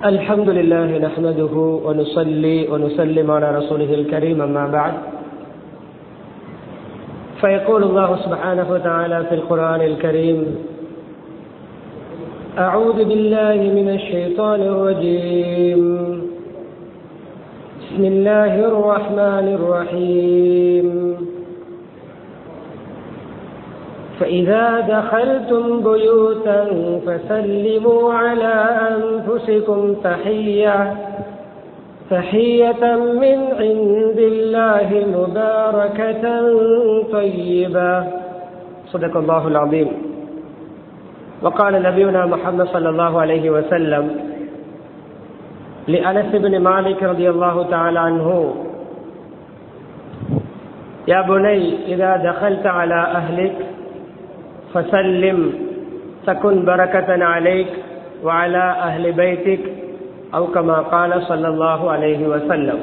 الحمد لله نحمده ونصلي ونسلم على رسوله الكريم أما بعد فيقول الله سبحانه وتعالى في القرآن الكريم أعوذ بالله من الشيطان الرجيم بسم الله الرحمن الرحيم فإذا دخلتم بيوتا فسلموا على أنفسكم تحية من عند الله مباركة طيبة صدق الله العظيم. وقال نبينا محمد صلى الله عليه وسلم لأنس بن مالك رضي الله تعالى عنه: يا بني إذا دخلت على أهلك فسلم تكن بركة عليك وعلى أهل بيتك أو كما قال صلى الله عليه وسلم.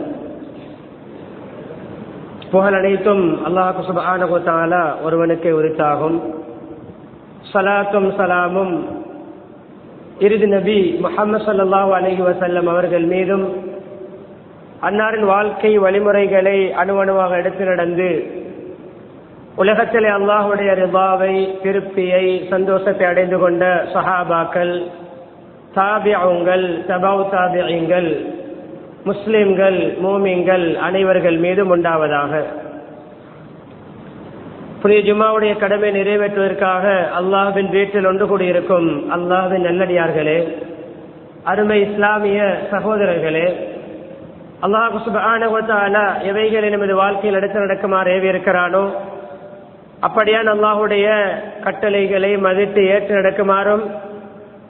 புகழ் அனைத்தும் அல்லாஹ் சுப்ஹானஹு வ தஆலா ஒருவனுக்கே உரித்தாகும். ஸலாத்தும் ஸலாமும் இறுதி நபி முஹம்மது ஸல்லல்லாஹு அலைஹி வஸல்லம் அவர்கள் மீதும், அன்னாரின் வாழ்க்கை வழிமுறைகளை அணுவணுவாக எடுத்து நடந்து உலகத்திலே அல்லாஹுடைய ரிதாவை, திருப்தியை, சந்தோஷத்தை அடைந்து கொண்ட சஹாபாக்கள், தாபிஊங்கள், தபவு தாபிஈன்கள், முஸ்லிம்கள், மூமின்கள் அனைவர்கள் மீதும் உண்டாவதாக. புனித ஜும்மாவுடைய கடமை நிறைவேற்றுவதற்காக அல்லாஹ்வின் வீட்டில் ஒன்று கூடியிருக்கும் அல்லாஹ்வின் நல்லடியார்களே, அருமை இஸ்லாமிய சகோதரர்களே, அல்லாஹ் சுப்ஹானஹு வ தஆலா எவைகளை நமது வாழ்க்கையில் எடுத்து நடக்குமாறு ஏவி இருக்கிறானோ அப்படியான் அல்லாஹுடைய கட்டளைகளை மதித்து ஏற்று நடக்குமாறும்,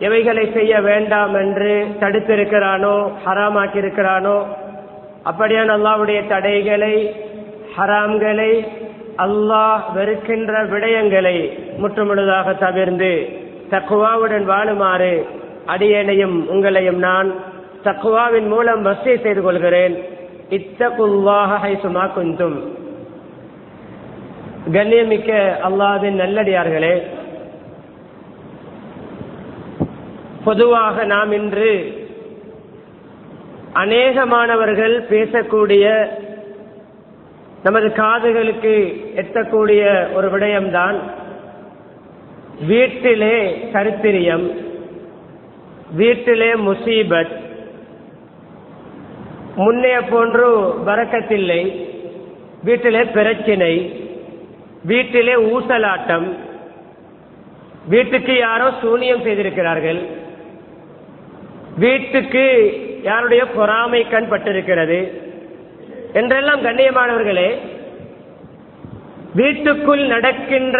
எவைகளை செய்ய வேண்டாம் என்று தடுத்திருக்கிறானோ, ஹராமாக்கி இருக்கிறானோ அப்படியான் அல்லாஹுடைய தடைகளை, ஹராம்களை, அல்லாஹ் வெறுக்கின்ற விடயங்களை முற்றுமுழுதாக தவிர்ந்து தக்வாவுடன் வாழுமாறு அடியேனையும் உங்களையும் நான் தக்வாவின் மூலம் வசிய செய்து கொள்கிறேன். இத்தகுல்லாஹ ஹைசுமா குந்தும். கண்ணியமிக்க அல்லாஹ்வின் நல்லடியார்களே, பொதுவாக நாம் இன்று அநேகமானவர்கள் பேசக்கூடிய, நமது காதுகளுக்கு எட்டக்கூடிய ஒரு விடயம்தான் வீட்டிலே கருத்திரியம், வீட்டிலே முசீபத், முன்னைய போன்று பரக்கத்தில்லை, வீட்டிலே பிரச்சினை, வீட்டிலே ஊசலாட்டம், வீட்டுக்கு யாரோ சூனியம் செய்திருக்கிறார்கள், வீட்டுக்கு யாருடைய பொறாமை கண் பட்டிருக்கிறது என்றெல்லாம் கண்ணியமானவர்களே, வீட்டுக்குள் நடக்கின்ற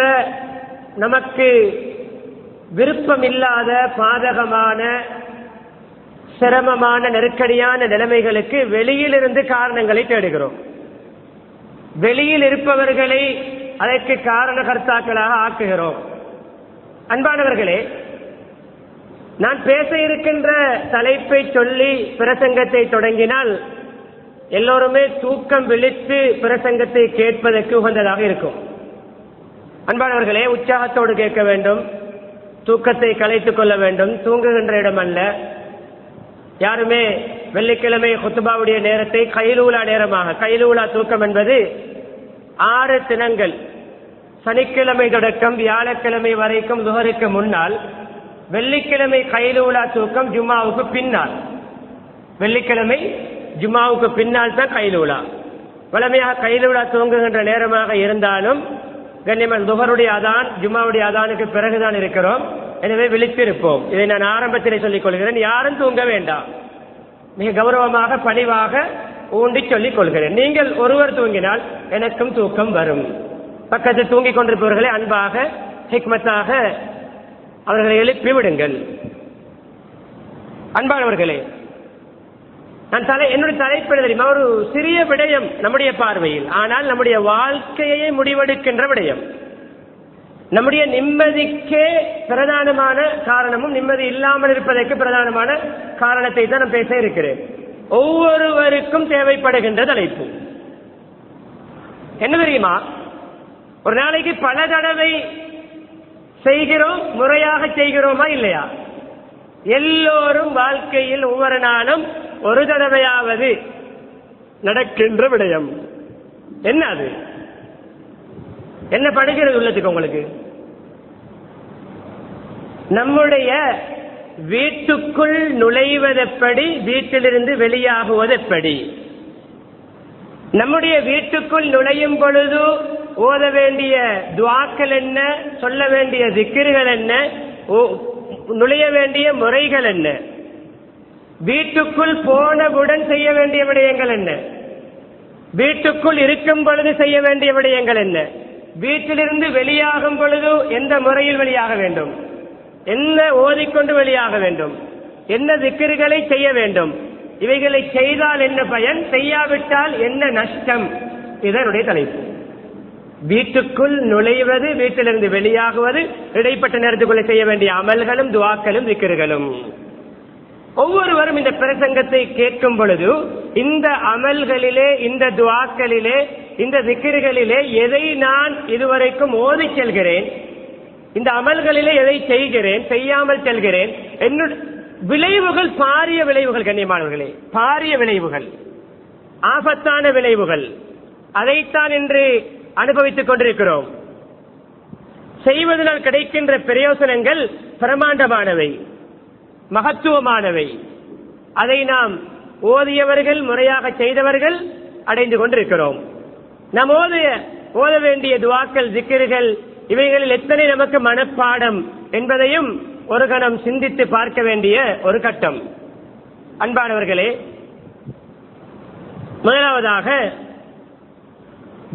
நமக்கு விருப்பமில்லாத, பாதகமான, சிரமமான, நெருக்கடியான நிலைமைகளுக்கு வெளியிலிருந்து காரணங்களை தேடுகிறோம். வெளியில் இருப்பவர்களை அதற்கு காரணகர்த்தாக்களாக ஆக்குகிறோம். அன்பானவர்களே, நான் பேச இருக்கின்ற தலைப்பை சொல்லி பிரசங்கத்தை தொடங்கினால் எல்லோருமே தூக்கம் விழித்து பிரசங்கத்தை கேட்பதற்கு உகந்ததாக இருக்கும். அன்பானவர்களே, உற்சாகத்தோடு கேட்க வேண்டும், தூக்கத்தை கலைத்துக் கொள்ள வேண்டும். தூங்குகின்ற இடம் அல்ல. யாருமே வெள்ளிக்கிழமை குத்துபாவுடைய நேரத்தை கைலூலா நேரமாக, கைலூலா தூக்கம் என்பது 6 தினங்கள், சனிக்கிழமை தொடக்கம் வியாழக்கிழமை வரைக்கும் துஹருக்கு முன்னால், வெள்ளிக்கிழமை கைலூலா தூக்கம் ஜும்மாவுக்கு பின்னால். வெள்ளிக்கிழமை ஜும்மாவுக்கு பின்னால் தான் கைலூலா. வழமையாக கைலூலா தூங்குகின்ற நேரமாக இருந்தாலும் கண்ணியமான துஹருடைய அதான், ஜும்மாவுடைய அதானுக்கு பிறகுதான் இருக்கிறோம். எனவே விழித்திருப்போம். இதை நான் ஆரம்பத்திலே சொல்லிக் கொள்கிறேன். யாரும் தூங்க வேண்டாம். மிக கௌரவமாக, பணிவாக ஊண்டி சொல்லிக் கொள்கிறேன். நீங்கள் ஒருவர் தூங்கினால் எனக்கும் தூக்கம் வரும். பக்கத்தில் தூங்கிக் கொண்டிருப்பவர்களை அன்பாக, ஹிக்மத்தாக அவர்களை எழுப்பி விடுங்கள். அன்பானவர்களே, என்னுடைய தலைப்பு தெரியுமா? ஒரு சிறிய விடயம் நம்முடைய பார்வையில், ஆனால் நம்முடைய வாழ்க்கையை முடிவெடுக்கின்ற விடயம். நம்முடைய நிம்மதிக்கே பிரதானமான காரணமும், நிம்மதி இல்லாமல் இருப்பதற்கு பிரதானமான காரணத்தை தான் நான் பேச இருக்கிறேன். ஒவ்வொருவருக்கும் தேவைப்படுகின்ற தலைப்பு என்ன தெரியுமா? ஒரு நாளைக்கு பல தடவை செய்கிறோம், முறையாக செய்கிறோமா இல்லையா? எல்லோரும் வாழ்க்கையில் ஒவ்வொரு நாளும் ஒரு தடவையாவது நடக்கின்ற விடயம். என்ன அது? என்ன படுகிறது உள்ளத்துக்கு உங்களுக்கு? நம்முடைய வீட்டுக்குள் நுழைவதெப்படி, வீட்டிலிருந்து வெளியாகுவதெப்படி? நம்முடைய வீட்டுக்குள் நுழையும் பொழுது ஓத வேண்டிய துஆக்கள் என்ன, சொல்ல வேண்டிய திக்ருகள் என்ன, நுழைய வேண்டிய முறைகள் என்ன, வீட்டுக்குள் போனவுடன் செய்ய வேண்டிய விடயங்கள் என்ன, வீட்டுக்குள் இருக்கும் பொழுது செய்ய வேண்டிய விடயங்கள் என்ன, வீட்டிலிருந்து வெளியாகும் பொழுது எந்த முறையில் வெளியாக வேண்டும், என்ன ஓதிக்கொண்டு வெளியாக வேண்டும், என்ன திக்ருகளை செய்ய வேண்டும், இவைகளை செய்தால் என்ன பயன், செய்யாவிட்டால் என்ன நஷ்டம், இதனுடைய தலைப்பு. வீட்டுக்குள் நுழைவது, வீட்டிலிருந்து வெளியாகுவது, இடைப்பட்ட நேரத்துக்குள்ளே செய்ய வேண்டிய அமல்களும் துஆக்களும் திக்ருகளும். ஒவ்வொருவரும் இந்த பிரசங்கத்தை கேட்கும் பொழுது இந்த அமல்களிலே, இந்த துஆக்களிலே, இந்த திக்ருகளிலே எதை நான் இதுவரைக்கும் ஓதி செல்கிறேன், இந்த அமல்களிலே எதை செய்கிறேன், செய்யாமல் செல்கிறேன், என்னுடைய விளைவுகள் பாரிய விளைவுகள், கண்ணியமானவர்களே, பாரிய விளைவுகள், ஆபத்தான விளைவுகள். அதைத்தான் இன்று அனுபவித்துக் கொண்டிருக்கிறோம். செய்வதனால் கிடைக்கின்ற பிரயோசனங்கள் பிரமாண்டமானவை, மகத்துவமானவை. அதை நாம் ஓதியவர்கள், முறையாக செய்தவர்கள் அடைந்து கொண்டிருக்கிறோம். நாம் ஓத வேண்டிய துஆக்கள், திக்ருகள், இவைகளில் எத்தனை நமக்கு மனப்பாடம் என்பதையும் ஒரு கணம் சிந்தித்து பார்க்க வேண்டிய ஒரு கட்டம். அன்பானவர்களே, முதலாவதாக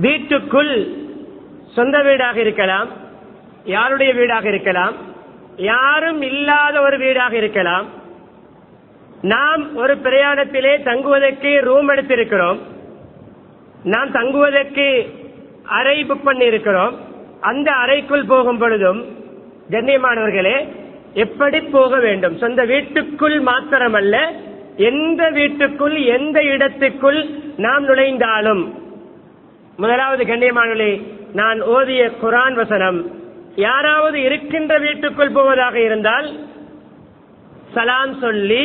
வீட்டுக்குள், சொந்த வீடாக இருக்கலாம், யாருடைய வீடாக இருக்கலாம், யாரும் இல்லாத ஒரு வீடாக இருக்கலாம், நாம் ஒரு பிரயாணத்திலே தங்குவதற்கு ரூம் எடுத்திருக்கிறோம், நாம் தங்குவதற்கு அறை புக் பண்ணி இருக்கிறோம், அந்த அறைக்குள் போகும் பொழுதும் கண்ணியமானவர்களே எப்படி போக வேண்டும்? சொந்த வீட்டுக்குள் மாத்திரமல்ல, எந்த வீட்டுக்குள், எந்த இடத்துக்குள் நாம் நுழைந்தாலும், முதலாவது கண்ணியமானவர்களே, நான் ஓதிய குர்ஆன் வசனம், யாராவது இருக்கின்ற வீட்டுக்குள் போவதாக இருந்தால் சலாம் சொல்லி,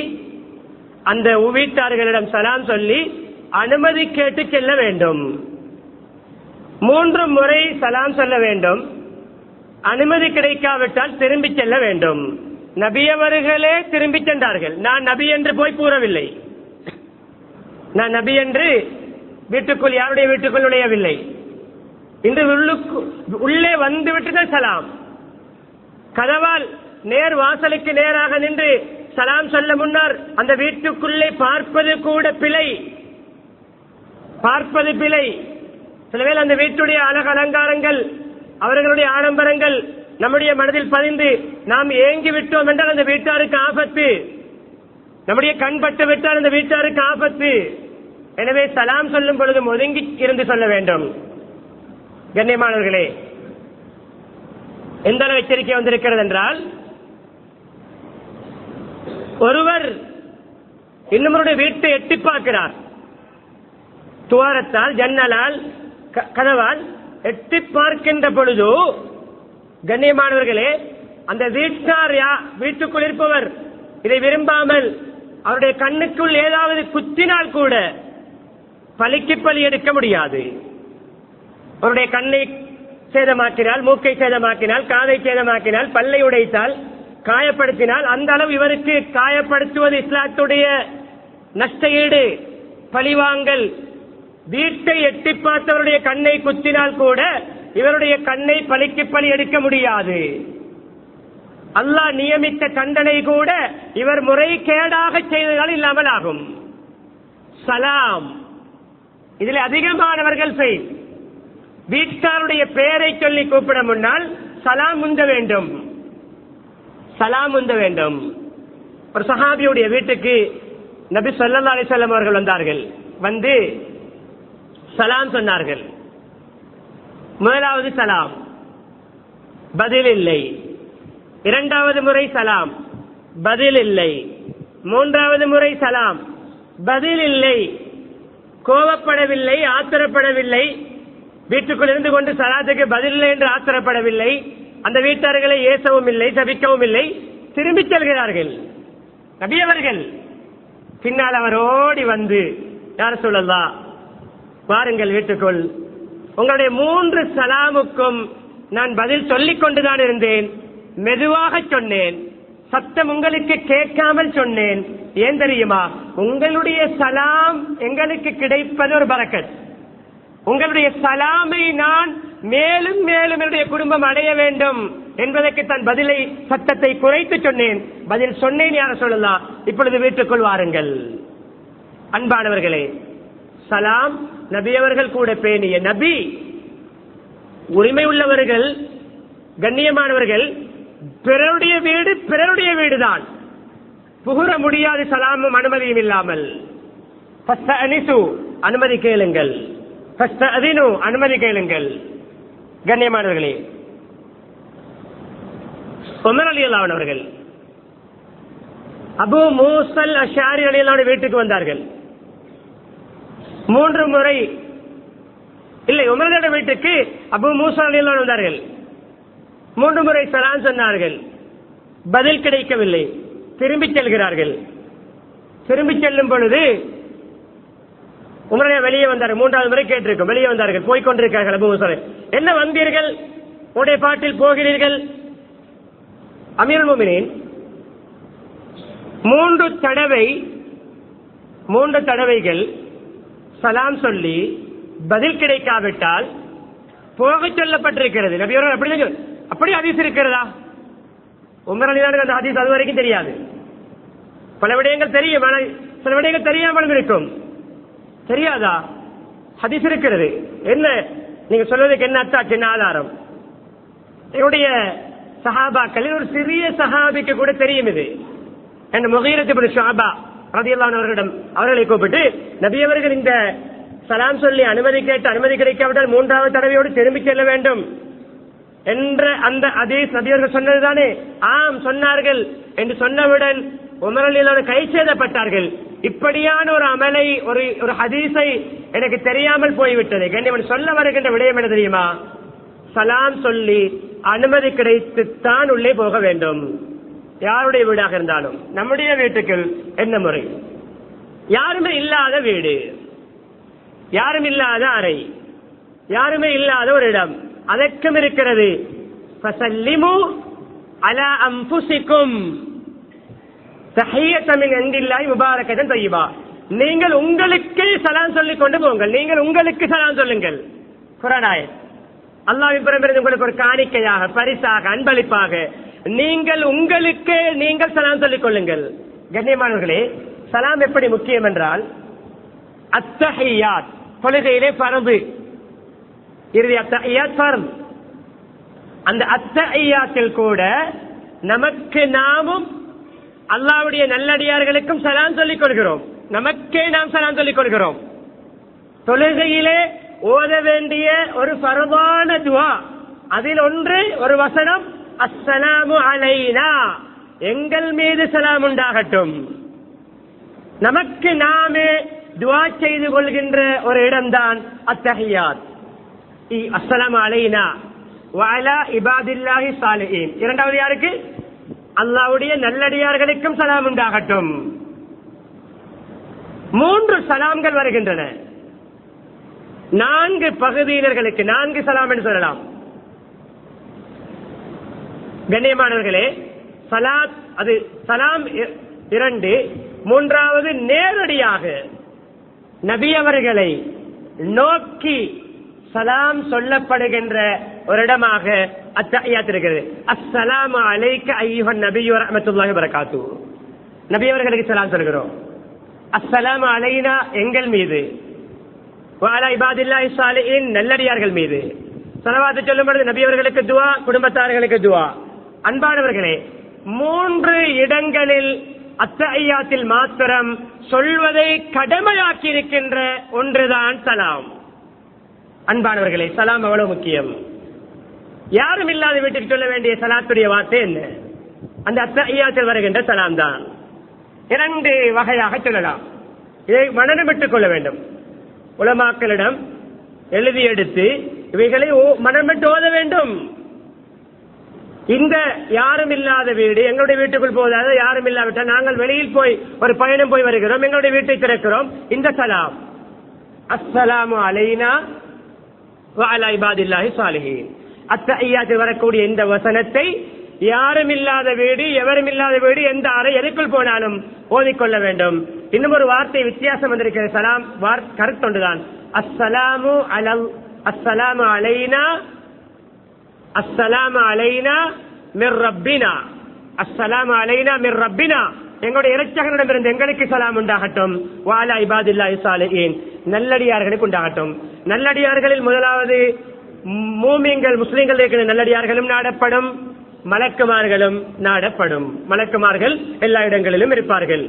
அந்த வீட்டார்களிடம் சலாம் சொல்லி அனுமதி கேட்டு செல்ல வேண்டும். 3 முறை சலாம் சொல்ல வேண்டும். அனுமதி கிடைக்காவிட்டால் திரும்பி செல்ல வேண்டும். நபியவர்களே திரும்பி சென்றார்கள். நான் நபி என்று போய் கூறவில்லை, நான் நபி என்று வீட்டுக்குள், யாருடைய வீட்டுக்குள் நுழையவில்லை. இன்று உள்ளே வந்து விட்டுதான் சலாம். கதவால் நேர் வாசலுக்கு நேராக நின்று சலாம் சொல்ல முன்னர் அந்த வீட்டுக்குள்ளே பார்ப்பது கூட பிழை, பார்ப்பது பிழை. சிலவேளை அந்த வீட்டுடைய அழகு அலங்காரங்கள், அவர்களுடைய ஆடம்பரங்கள் நம்முடைய மனதில் பதிந்து நாம் ஏங்கி விட்டோம் என்றால் அந்த வீட்டாருக்கு ஆபத்து. நம்முடைய கண் பட்டு விட்டால் அந்த வீட்டாருக்கு ஆபத்து. எனவே சலாம் சொல்லும் பொழுது ஒதுங்கி இருந்து சொல்ல வேண்டும். கண்ணியமானவர்களே, எந்த அளவு எச்சரிக்கை வந்திருக்கிறது என்றால், ஒருவர் இன்னொருடைய வீட்டை எட்டி பார்க்கிறார், துவாரத்தால், ஜன்னலால், கதவால் எட்டி பார்க்கின்ற பொழுது கண்ணியமானவர்களே, அந்த வீட்டார் வீட்டுக்குள் இருப்பவர் இதை விரும்பாமல் அவருடைய கண்ணுக்குள் ஏதாவது குத்தினால் கூட பலிக்கு பலி எடுக்க முடியாது. அவருடைய கண்ணை சேதமாக்கினால், மூக்கை சேதமாக்கினால், காதை சேதமாக்கினால், பல்லை உடைத்தால், காயப்படுத்தினால், அந்த அளவு இவருக்கு காயப்படுத்துவது இஸ்லாத்துடைய நஷ்ட ஈடு, பழிவாங்கல். வீட்டை எட்டி பார்த்தவருடைய கண்ணை குத்தினால் கூட இவருடைய கண்ணை பலிக்கு பலி எடுக்க முடியாது. அல்லாஹ் நியமித்த தண்டனை கூட இவர் முறைகேடாக செய்ததால் இல்லாமல் ஆகும். சலாம், இதில் அதிகமானவர்கள் செய், வீட்டாருடைய பெயரை சொல்லி கூப்பிட முன்னால் சலாம் முந்த வேண்டும், சலாம் முந்த வேண்டும். ஒரு சஹாபியுடைய வீட்டுக்கு நபி ஸல்லல்லாஹு அலைஹி வஸல்லம் அவர்கள் வந்தார்கள். வந்து சலாம் சொன்னார்கள். முதலாவது சலாம், பதில் இல்லை. இரண்டாவது முறை சலாம், பதில் இல்லை. மூன்றாவது முறை சலாம், பதில் இல்லை. கோபப்படவில்லை, ஆத்திரப்படவில்லை, வீட்டுக்குள் இருந்து கொண்டு சலாத்துக்கு பதில் இல்லை என்று ஆத்திரப்படவில்லை, அந்த வீட்டார்களை ஏசவும் இல்லை, சபிக்கவும் இல்லை, திரும்பி செல்கிறார்கள். நபி அவர்கள் பின்னால் அவர் ஓடி வந்து, யா ரசூலல்லாஹ், வாருங்கள் வீட்டுக்குள், உங்களுடைய 3 சலாமுக்கும் நான் பதில் சொல்லிக் கொண்டுதான் இருந்தேன், மெதுவாக சொன்னேன், சத்தம் உங்களுக்கு கேட்காமல் சொன்னேன். ஏன் தெரியுமா? உங்களுடைய சலாம் எங்களுக்கு கிடைப்பது ஒரு பரக்கத். உங்களுடைய சலாமை நான் மேலும் மேலும் என்னுடைய குடும்பம் அடைய வேண்டும் என்பதற்கு தன் பதிலை, சத்தத்தை குறைத்து சொன்னேன். பதில் சொன்னேன் யா ரசூலல்லாஹ், இப்பொழுது வீட்டுக்குள் வாருங்கள். அன்பானவர்களே, சலாம் நபி அவர்கள் கூட பேணிய நபி. உரிமை உள்ளவர்கள், கண்ணியமானவர்கள், பிறருடைய வீடு பிறருடைய வீடுதான், புகுற முடியாது சலாமும் அனுமதியும் இல்லாமல். அனுமதி கேளுங்கள், அனுமதி கேளுங்கள். கண்ணியமானவர்களே, உமர் ரலியல்லாஹு அன்ஹு அவர்கள் அபூ மூஸல் அஷ்அரி ரலியல்லாஹு அன்ஹு வீட்டுக்கு வந்தார்கள். 3 முறை இல்லை, உமருடைய வீட்டுக்கு அபூ மூஸா ரலியல்லாஹு அன்ஹு வந்தார்கள். 3 முறை சலாம் சொன்னார்கள், பதில் கிடைக்கவில்லை. திரும்பி செல்கிறார்கள். திரும்பி செல்லும் பொழுது உமரே வெளியே வந்தார். 3வது முறை கேட்டிருக்கும். வெளியே வந்தார்கள், போய்கொண்டிருக்கிறார்கள். அபூ மூஸா, என்ன வந்தீர்கள், உடைய பாட்டில் போகிறீர்கள்? அமீருல் முஃமினீன் 3 தடவைகள் சலாம் சொல்லி பதில் கிடைக்காவிட்டால் போக சொல்லப்பட்டிருக்கிறது. நபி அவர்கள் அப்படி ஹதீஸ் இருக்கிறதா? உமர் ரலியல்லாஹு அந்த ஹதீஸ் அது வரைக்கும் தெரியாது. பல விடயங்கள் தெரியும், ஆனால் சில விடயங்கள் தெரியாமல் இருக்கும். தெரியாதா? ஹதீஸ் இருக்கிறது. என்ன நீங்க சொல்வதற்கு என்ன அர்த்தம், என்ன ஆதாரம்? என்னுடைய சஹாபாக்களில் ஒரு சிறிய சஹாபிக்கு கூட தெரியும் இது. என் முகீரத் இப்னு ஷுஅபா ரலியல்லாஹு அன்ஹு அவர்களிடம் அவர்களை கூப்பிட்டு, நபி அவர்கள் இந்த சலாம் சொல்லி அனுமதி கேட்டு அனுமதி கிடைக்காவிட்டால் 3வது தடவையோடு திரும்பி செல்ல வேண்டும் என்ற அந்த ஹதீஸ் நபி அவர்கள் சொன்னதுதானே? ஆம் சொன்னார்கள் என்று சொன்னவுடன் உமர் ரலியல்லாஹு அன்ஹு கை செய்தப்பட்டார்கள். இப்படியான ஒரு அமலை, ஒரு ஹதீஸை எனக்கு தெரியாமல் போய்விட்டது. கண்ணியவன் சொல்ல வருகின்ற விடயம் என்ன தெரியுமா? சலாம் சொல்லி அனுமதி கிடைத்துத்தான் உள்ளே போக வேண்டும். யாருடைய வீடாக இருந்தாலும். நம்முடைய வீட்டுக்கு என்ன முறை? யாருமே இல்லாத வீடு, யாரும் இல்லாத அறை, யாருமே இல்லாத ஒரு இடம், அதற்கும் இருக்கிறது. ஃபஸல்லிமு அலா அன்ஃபுஸிகும் தஹிய்யத்தன் மின் இன்தில்லாஹி முபாரக்கத்தன் தய்யிபா. நீங்கள் உங்களுக்கு சலாம் சொல்லிக் கொண்டு போங்கள். நீங்கள் உங்களுக்கு சலாம் சொல்லுங்கள். குர்ஆன் ஆயத். அல்லாஹ்வின் புறமிருந்து உங்களுக்கு ஒரு காணிக்கையாக, பரிசாக, அன்பளிப்பாக நீங்கள் உங்களுக்கு நீங்கள் சலாம் சொல்லிக் கொள்ளுங்கள். கண்ணியமானவர்களே, சலாம் எப்படி முக்கியம் என்றால், அத்தஹியாத் தொழுகையிலே பரந்து, இறுதி அத்தஹியாத் பரந்து. அந்த அத்தஹியாத்தில் கூட நமக்கு நாமும் அல்லாஹ்வுடைய நல்லடியார்களுக்கும் சலாம் சொல்லிக் கொள்கிறோம். நமக்கே நாம் சலாம் சொல்லிக் கொள்கிறோம். தொழுகையிலே ஓத வேண்டிய ஒரு ஃபர்தான துஆ, அதில் ஒன்று ஒரு வசனம், அஸ்ஸலாமு அலைனா, எங்கள் மீது சலாம் உண்டாகட்டும். நமக்கு நாமே துஆ செய்து கொள்கின்ற ஒரு இடம்தான் அத்தஹியாத். அஸ்ஸலாமு அலைனா வ அலா இபாதில்லாஹி ஸாலிஹீன். இரண்டாவது யாருக்கு? அல்லாஹ்வுடைய நல்லடியார்களுக்கும் சலாம் உண்டாகட்டும். 3 சலாம்கள் வருகின்றன. 4 பகுதியினர்களுக்கு 4 சலாம் என்று சொல்லலாம். கண்ணியமானவர்களே, சலாத் அது சலாம் 2, 3வது நேரடியாக நபி அவர்களை நோக்கி சலாம் சொல்லப்படுகின்ற ஒரு இடமாக அத்தஹியாத் இருக்கிறது. அஸ்ஸலாமு அலைக்க அய்யுஹன் நபியு வ ரஹ்மத்துல்லாஹி வ பரகாத்துஹு. நபி அவர்களுக்கு சலாம் சொல்கிறோம். அஸ்ஸலாமு அலைனா, எங்கள் மீது, வ அலா இபாதில்லாஹி ஸாலிஹீன், நல்லடியார்கள் மீது. ஸலவாத் சொல்லும் பொழுது நபி அவர்களுக்கு துஆ, குடும்பத்தார்களுக்கு துஆ. அன்பானவர்களே, 3 இடங்களில் அத்தஹியாத்தில் மாத்திரம் சொல்வதை கடமையாக்கி இருக்கின்ற ஒன்றுதான் சலாம். அன்பானவர்களே, சலாம் எவ்வளவு முக்கியம். யாரும் இல்லாத வீட்டுக்கு சொல்ல வேண்டிய சலாத்துடைய வார்த்தை என்ன? அந்த அத்தஹியாத்தில் வருகின்ற சலாம் தான். 2 வகையாக சொல்லலாம். இதை மனநமிட்டுக் கொள்ள வேண்டும். உலமாக்களிடம் எழுதி எடுத்து இவைகளை மனமிட்டு ஓத வேண்டும். இந்த யாரும் இல்லாத வீடு எங்களுடைய வீட்டுக்குள் போதாத யாரும் இல்லாவிட்டால் நாங்கள் வெளியில் போய் ஒரு பயணம் போய் வருகிறோம், எங்களுடைய வீட்டை திறக்கிறோம். இந்த சலாம் அஸ்ஸலாமு அலைனா வ அலா இபாதில்லாஹி ஸாலிஹீன் அத்தஹியாத்தில் வரக்கூடிய இந்த வசனத்தை யாரும் இல்லாத வீடு, எவரும் இல்லாத வீடு, எந்த அறை எதுக்குள் போனாலும் ஓதிக்கொள்ள வேண்டும். இன்னும் ஒரு வார்த்தை வித்தியாசம் வந்திருக்கிறது. சலாம் கருத்தொண்டுதான். அஸ்ஸலாமு அலைனா அஸ்ஸலாமு அலைனா மிர் ரப்பினா, அஸ்ஸலாமு அலைனா மிர் ரப்பினா, எங்களுடைய இரட்சகனிடமிருந்து எங்களுக்கு சலாம் உண்டாகட்டும். வஅலா இபாதில்லாஹி ஸாலிஹீன், நல்லடியார்களுக்கு உண்டாகட்டும். நல்லடியார்களில் முதலாவது மூமின்கள் முஸ்லிம்கள் இருக்கிற நல்லடியார்களும் நாடப்படும், மலக்குமார்களும் நாடப்படும். மலக்குமார்கள் எல்லா இடங்களிலும் இருப்பார்கள்.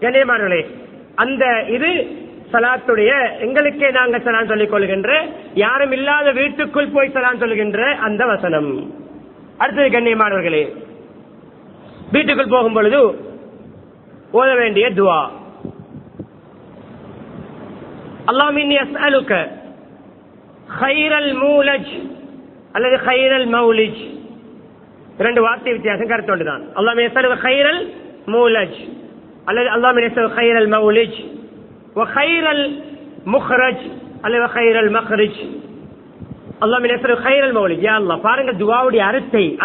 கண்ணியமானவர்களே, அந்த இது சலாத்துடைய எங்களுக்கே நாங்கள் சலாம் சொல்லிக் கொள்கின்ற, யாரும் இல்லாத வீட்டுக்குள் போய் சலாம் சொல்கின்ற அந்த வசனம். அடுத்தது கண்ணியமானவர்களே, வீட்டுக்குள் போகும் பொழுது ஓத வேண்டிய துஆ. அல்லாஹும்ம இன்னி அஸ்அலுக கைரல் மூலஜ் அல்லது கைரல் மௌலிஜ், இரண்டு வார்த்தை வித்தியாசம், கருத்தோண்டுதான். அல்லாஹும்ம யஸ்அலுக கைரல் மூலஜ் அல்லது அல்லாஹும்ம யஸ்அலுக கைரல் மௌலிஜ் வ கைரல் முக்ரஜ் அல்லது கைரல் மக்ரிஜ். அல்லாஹும்ம யஸ்அலுக கைரல் மௌலிஜ். யா அல்லாஹ், பாருங்க துஆவுடைய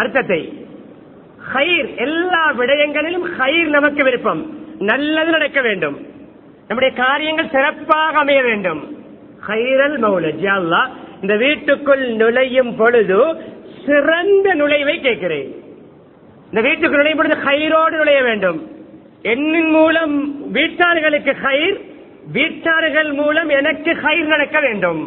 அர்த்தத்தை. கைர், எல்லா விடயங்களிலும் கைர் நமக்கு விருப்பம், நல்லது நடக்க வேண்டும், நம்முடைய காரியங்கள் சிறப்பாக அமைய வேண்டும். கைரல் மௌலிஜ். யா அல்லாஹ், இந்த வீட்டுக்குள் நுழையும் பொழுது சிறந்த நுழைவை கேட்கிறேன். இந்த வீட்டுக்குள் நுழையும் பொழுது கைரோடு நுழைய வேண்டும். என்னின் மூலம் வீட்டார்களுக்கு கைர், வீட்டார்கள் மூலம் எனக்கு கைர் நடக்க வேண்டும்.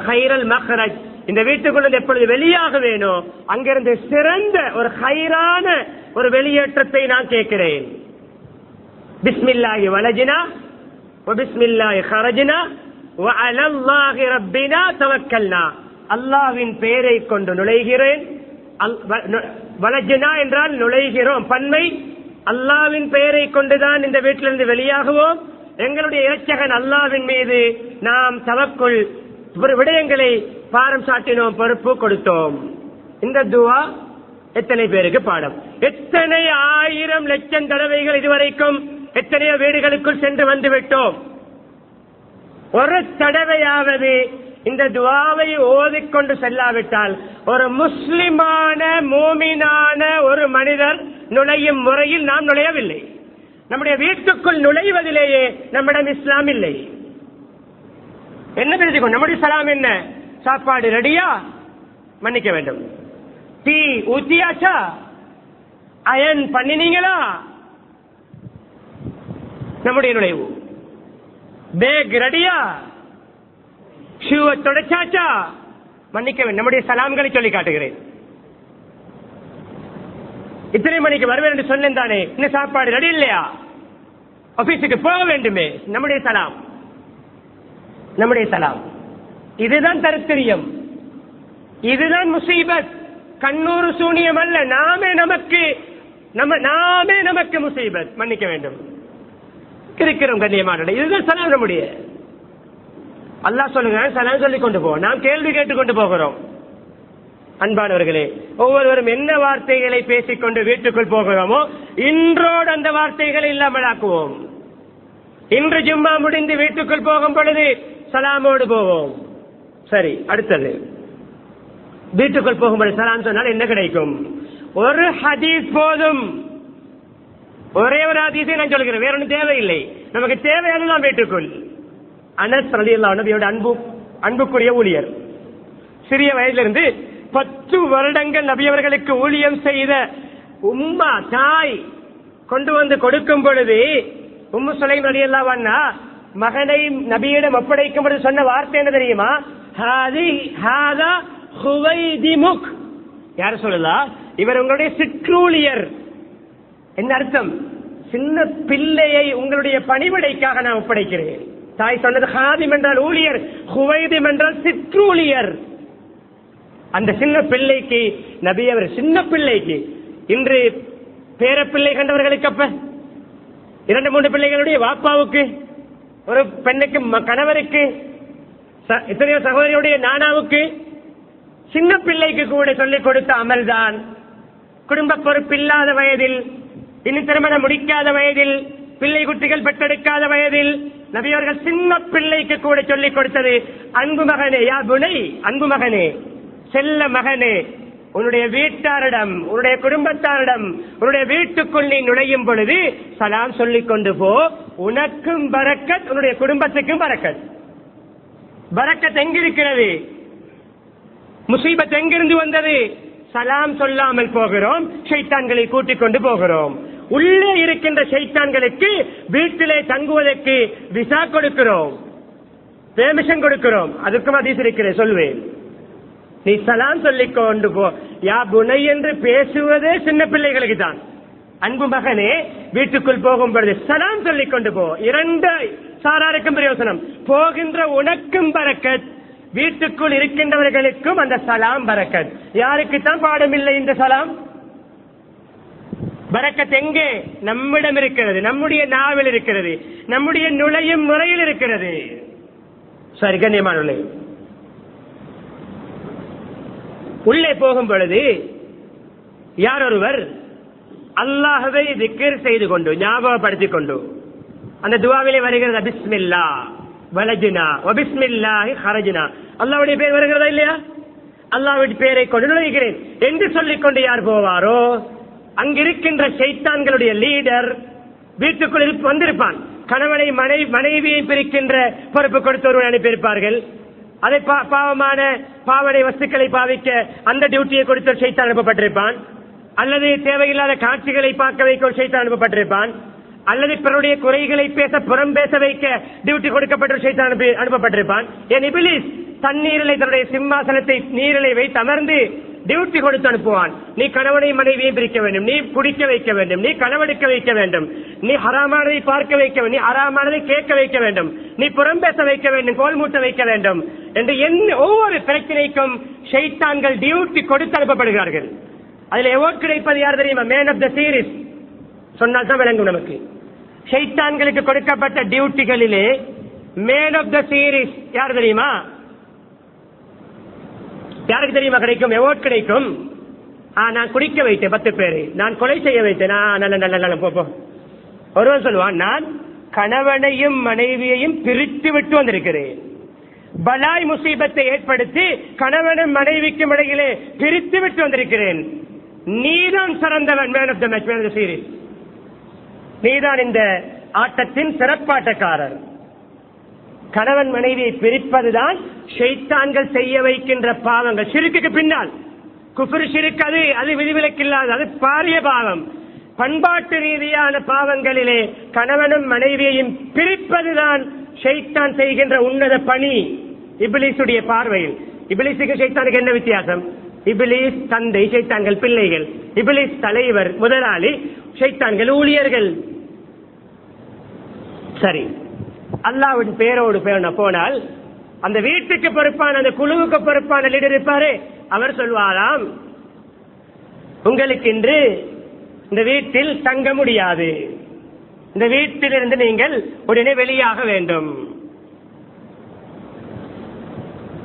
கைரல் மக்ரஜ், இந்த வீட்டுக்குள்ள எப்பொழுது வெளியாக வேணும் அங்கிருந்து சிறந்த ஒரு கைரான ஒரு வெளியேற்றத்தை நான் கேட்கிறேன். பிஸ்மில்லாஹி வலஜினா வ பிஸ்மில்லாஹி கரஜினா வ அலல்லாஹி ரப்பினா தவக்கல்னா, அல்லாஹ்வின் பெயரை கொண்டு நுழைகிறேன். வலஜினா என்றால் நுழைகிறோம், பன்மை. அல்லாஹ்வின் பெயரை கொண்டுதான் இந்த வீட்டிலிருந்து வெளியாகுவோம். எங்களுடைய இரட்சகன் அல்லாஹ்வின் மீது நாம் தவக்குள் விடயங்களை பாரம் சாட்டினோம், பொறுப்பு கொடுத்தோம். இந்த துஆ எத்தனை பேருக்கு பாடம்? எத்தனை ஆயிரம் லட்சம் தடவைகள் இதுவரைக்கும் எத்தனையோ வீடுகளுக்குள் சென்று வந்து விட்டோம். ஒரு தடவையாவது இந்த துஆவை ஓதிக்கொண்டு செல்லாவிட்டால் ஒரு முஸ்லிமான மூமினான ஒரு மனிதர் நுழையும் முறையில் நாம் நுழையவில்லை. நம்முடைய வீட்டுக்குள் நுழைவதிலேயே நம்மிடம் இஸ்லாம் இல்லை. என்ன தெரிஞ்சுக்கணும்? நம்முடைய சலாம் என்ன? சாப்பாடு ரெடியா? மன்னிக்க வேண்டும். டீ ஊத்தியாச்சா? அயன் பண்ணினீங்களா? நம்முடைய நுழைவு. பேக் ரெடியா? ஷூவை தொடச்சாச்சா? மன்னிக்க வேண்டும். நம்முடைய சலாம்களை சொல்லி காட்டுகிறேன். இத்தனை மணிக்கு வருவேன் என்று சொன்னேன் தானே, இன்னும் சாப்பாடு ரெடி இல்லையா? ஆபீஸுக்கு போக வேண்டுமே. நம்முடைய சலாம், நம்முடைய சலாம். இதுதான் தரித்திரியம், இதுதான் முசீபத். கண்ணூறு சூனியம் அல்ல, நாமே நமக்கு முசீபத். மன்னிக்க வேண்டும். இருக்கிறோம் கண்ணியமான. இதுதான் சலாம். நம்முடைய அல்லாஹ் சொல்லுங்க, சலாம் சொல்லிக் கொண்டு போவோம், நாம் கேள்வி கேட்டுக்கொண்டு போகிறோம். அன்பானவர்களே, ஒவ்வொருவரும் என்ன வார்த்தைகளை பேசிக்கொண்டு வீட்டுக்குள் போகிறோமோ இன்றோடு அந்த வார்த்தைகளை இல்லாமல் ஆக்குவோம். இன்று ஜும்மா முடிந்து வீட்டுக்குள் போகும் பொழுது சலாமோடு போவோம். சரி, அடுத்தது வீட்டுக்குள் போகும்போது சலாம் சொன்னால் என்ன கிடைக்கும்? ஒரு ஹதீஸ் போதும். ஒரே ஒரு ஹதீஸை நான் சொல்கிறேன், வேற ஒன்றும் தேவையில்லை. நமக்கு தேவையானதான் வீட்டுக்குள். அனஸ் ரலியல்லாஹு அன்ஹு நபியோட அன்புக்குரிய ஊழியர், சிறிய வயதிலிருந்து 10 வருடங்கள் நபியவர்களுக்கு ஊழியம் செய்த உம்மா தாய் கொண்டு வந்து கொடுக்கும் பொழுது உம்மு சுலைம் ரலியல்லாஹு அன்ஹா மகனை நபியிடம் ஒப்படைக்கும் பொழுது சொன்ன வார்த்தை என்ன தெரியுமா? ஹாதா ஹுவைதிமுக். யார் சொல்லலாம்? இவர் உங்களுடைய சிற்றூழியர். என்ன அர்த்தம்? சின்ன பிள்ளையை உங்களுடைய பணிவிடைக்காக நான் ஒப்படைக்கிறேன். தாய் சொன்னது ஹாதிம் என்றால் ஊழியர், ஹுவைதிம் என்றால் சிற்றூழியர். அந்த சின்ன பிள்ளைக்கு நபி அவர், சின்ன பிள்ளைக்கு, இன்று பேர பிள்ளை கண்டவர்களுக்கு, அப்ப 2-3 பிள்ளைகளுடைய வாப்பாவுக்கு, ஒரு பெண்ணுக்கு கணவருக்கு, எத்தனையோ சகோதரியுடைய நானாவுக்கு சின்ன பிள்ளைக்கு கூட சொல்லிக் கொடுத்த அமல்தான். குடும்ப பொறுப்பில்லாத வயதில், இன்னும் திருமணம் முடிக்காத வயதில், பிள்ளை குட்டிகள் பெற்றெடுக்காத வயதில் நபியவர்கள் சின்ன பிள்ளைக்கு கூட சொல்லிக் கொடுத்தது, அன்பு மகனே, யா புனை, அன்பு மகனே, செல்ல மகனே, உன்னுடைய வீட்டாரிடம், உன்னுடைய குடும்பத்தாரிடம், உன்னுடைய வீட்டுக்குள் நீ நுழையும் பொழுது சலாம் சொல்லிக் கொண்டு போ. உனக்கும் பரக்கத், உன்னுடைய குடும்பத்துக்கும் பரக்கத். பரக்கத் எங்கிருக்கிறது? முசீபத் எங்கிருந்து வந்தது? சலாம் சொல்லாமல் போகிறோம், ஷைத்தான்களை கூட்டிக் கொண்டு போகிறோம். உள்ளே இருக்கின்ற ஷைத்தான்களுக்கு வீட்டிலே தங்குவதற்கு விசா கொடுக்கிறோம், பெர்மிஷன் கொடுக்கிறோம். அதுக்கும் ஹதீஸ் இருக்கிறேன், சொல்வேன். நீ சலாம் சொல்லிக் கொண்டு போ. யா புனை என்று பேசுவதே சின்ன பிள்ளைகளுக்கு தான். அன்பு மகனே, வீட்டுக்குள் போகும் பொழுது சலாம் சொல்லிக் கொண்டு போ. இரண்டு சாராருக்கும் பிரயோசனம். போகின்ற உனக்கும் பரக்கத், வீட்டுக்குள் இருக்கின்றவர்களுக்கும் அந்த சலாம் பரக்கத். யாருக்குத்தான் பாடமில்லை இந்த சலாம்? பரக்கத் எங்கே? நம்மிடம் இருக்கிறது, நம்முடைய நாவில் இருக்கிறது, நம்முடைய நுழையும் முறையில் இருக்கிறது. சரி கண்ணியமானவர்களே, உள்ளே போகும் பொழுது யார் ஒருவர் அல்லாஹ்வை திக்ர் செய்து கொண்டு, ஞாபகப்படுத்திக் கொண்டு, அந்த துஆவிலே வருகிறது பிஸ்மில்லா வலஜ்னா வ பிஸ்மில்லாஹி ஹரஜ்னா, அல்லாஹ்வுடைய பேர் வருகிறதா இல்லையா? அல்லாஹ்வுடைய பேரை கொண்டு நுழைகிறேன் என்று சொல்லிக் கொண்டு யார் போவாரோ, அங்கிருக்கின்ற ஷைத்தான்களுடைய லீடர் வீட்டுக்குள் வந்திருப்பான். கணவனை மனைவியை பிரிக்கின்ற பொறுப்பு கொடுத்து ஒருவன் அனுப்பியிருப்பார்கள். அதை பாவமான பாவனை வஸ்துக்களை பாவிக்க அந்த டியூட்டியை கொடுத்து ஷைத்தான் அனுப்பப்பட்டிருப்பான். அல்லது தேவையில்லாத காட்சிகளை பார்க்க வைக்க ஷைத்தான் அனுப்பப்பட்டிருப்பான். அல்லது பிறருடைய குறைகளை பேச, புறம் பேச வைக்க டியூட்டி கொடுக்கப்பட்ட ஷைத்தான் அனுப்பப்பட்டிருப்பான். என் இபிலிஸ் தண்ணீரிலை, தன்னுடைய சிம்மாசனத்தை நீரிலை வைத்து அமர்ந்து டியூட்டி கொடுத்து அனுப்புவான். நீ கணவனை மனைவியை பிரிக்க வேண்டும், நீ குடிக்க வைக்க வேண்டும், நீ கனவெடுக்க வைக்க வேண்டும், நீ ஹராமானதை பார்க்க வைக்க வேண்டும், நீ ஹராமானதை கேட்க வைக்க வேண்டும், நீ புறம் பேச வைக்க வேண்டும், கோல் மூட்ட வைக்க வேண்டும் என்று ஒவ்வொரு பிரச்சனைக்கும் ஷைத்தான்கள் டியூட்டி கொடுத்து அனுப்பப்படுகிறார்கள். அதில் எவார்ட் கிடைப்பது யார் தெரியுமா? மேன் ஆஃப் த சீரிஸ் சொன்னால் தான் விளங்கும் நமக்கு. ஷைத்தான்களுக்கு கொடுக்கப்பட்ட டியூட்டிகளிலே மேன் ஆஃப் த சீரிஸ் யார் தெரியுமா? யாருக்கு தெரியுமா கிடைக்கும்? எவார்ட் கிடைக்கும். நான் குடிக்க வைத்தேன் 10 பேரை, நான் கொலை செய்ய வைத்தேன், நல்ல போ. ஒருவன் சொல்லுவான், நான் கணவனையும் மனைவியையும் பிரித்து விட்டு வந்திருக்கிறேன், பலாய் முசீபத்தை ஏற்படுத்தி கணவனும் மனைவிக்கும் இடையிலே பிரித்து விட்டு வந்திருக்கிறேன். நீதான் சிறந்தவன், man of the match, man of the series. நீதான் இந்த ஆட்டத்தின் சிறப்பாட்டக்காரர். கணவன் மனைவியை பிரிப்பதுதான் ஷைத்தான்கள் செய்ய வைக்கின்ற பாவங்கள். ஷிர்க்குக்கு பின்னால் குஃப்ர், ஷிர்க் அது விதிவிலக்கில்லாத, அது பாரிய பாவம். பண்பாட்டு ரீதியான பாவங்களிலே கணவனும் மனைவியையும் பிரிப்பதுதான் ஷைத்தான் செய்கின்ற உன்னத பணி. இபிலிசுடைய பார்வையில் இபிலிசுக்கு ஷைத்தானுக்கு என்ன வித்தியாசம்? இபிலிஸ் தந்தை, ஷைத்தான்கள் பிள்ளைகள். இபிலிஸ் தலைவர், முதலாளி, ஷைத்தான்கள் ஊழியர்கள். சரி, அல்லாஹ்வின் பேரோடு போனால் அந்த வீட்டுக்கு பொறுப்பான, அந்த குழுவுக்கு பொறுப்பான லீடர் இருப்பாரு, அவர் சொல்வாராம், உங்களுக்கு இன்று இந்த வீட்டில் தங்க முடியாது, இந்த வீட்டிலிருந்து நீங்கள் உடனே வெளியாக வேண்டும்.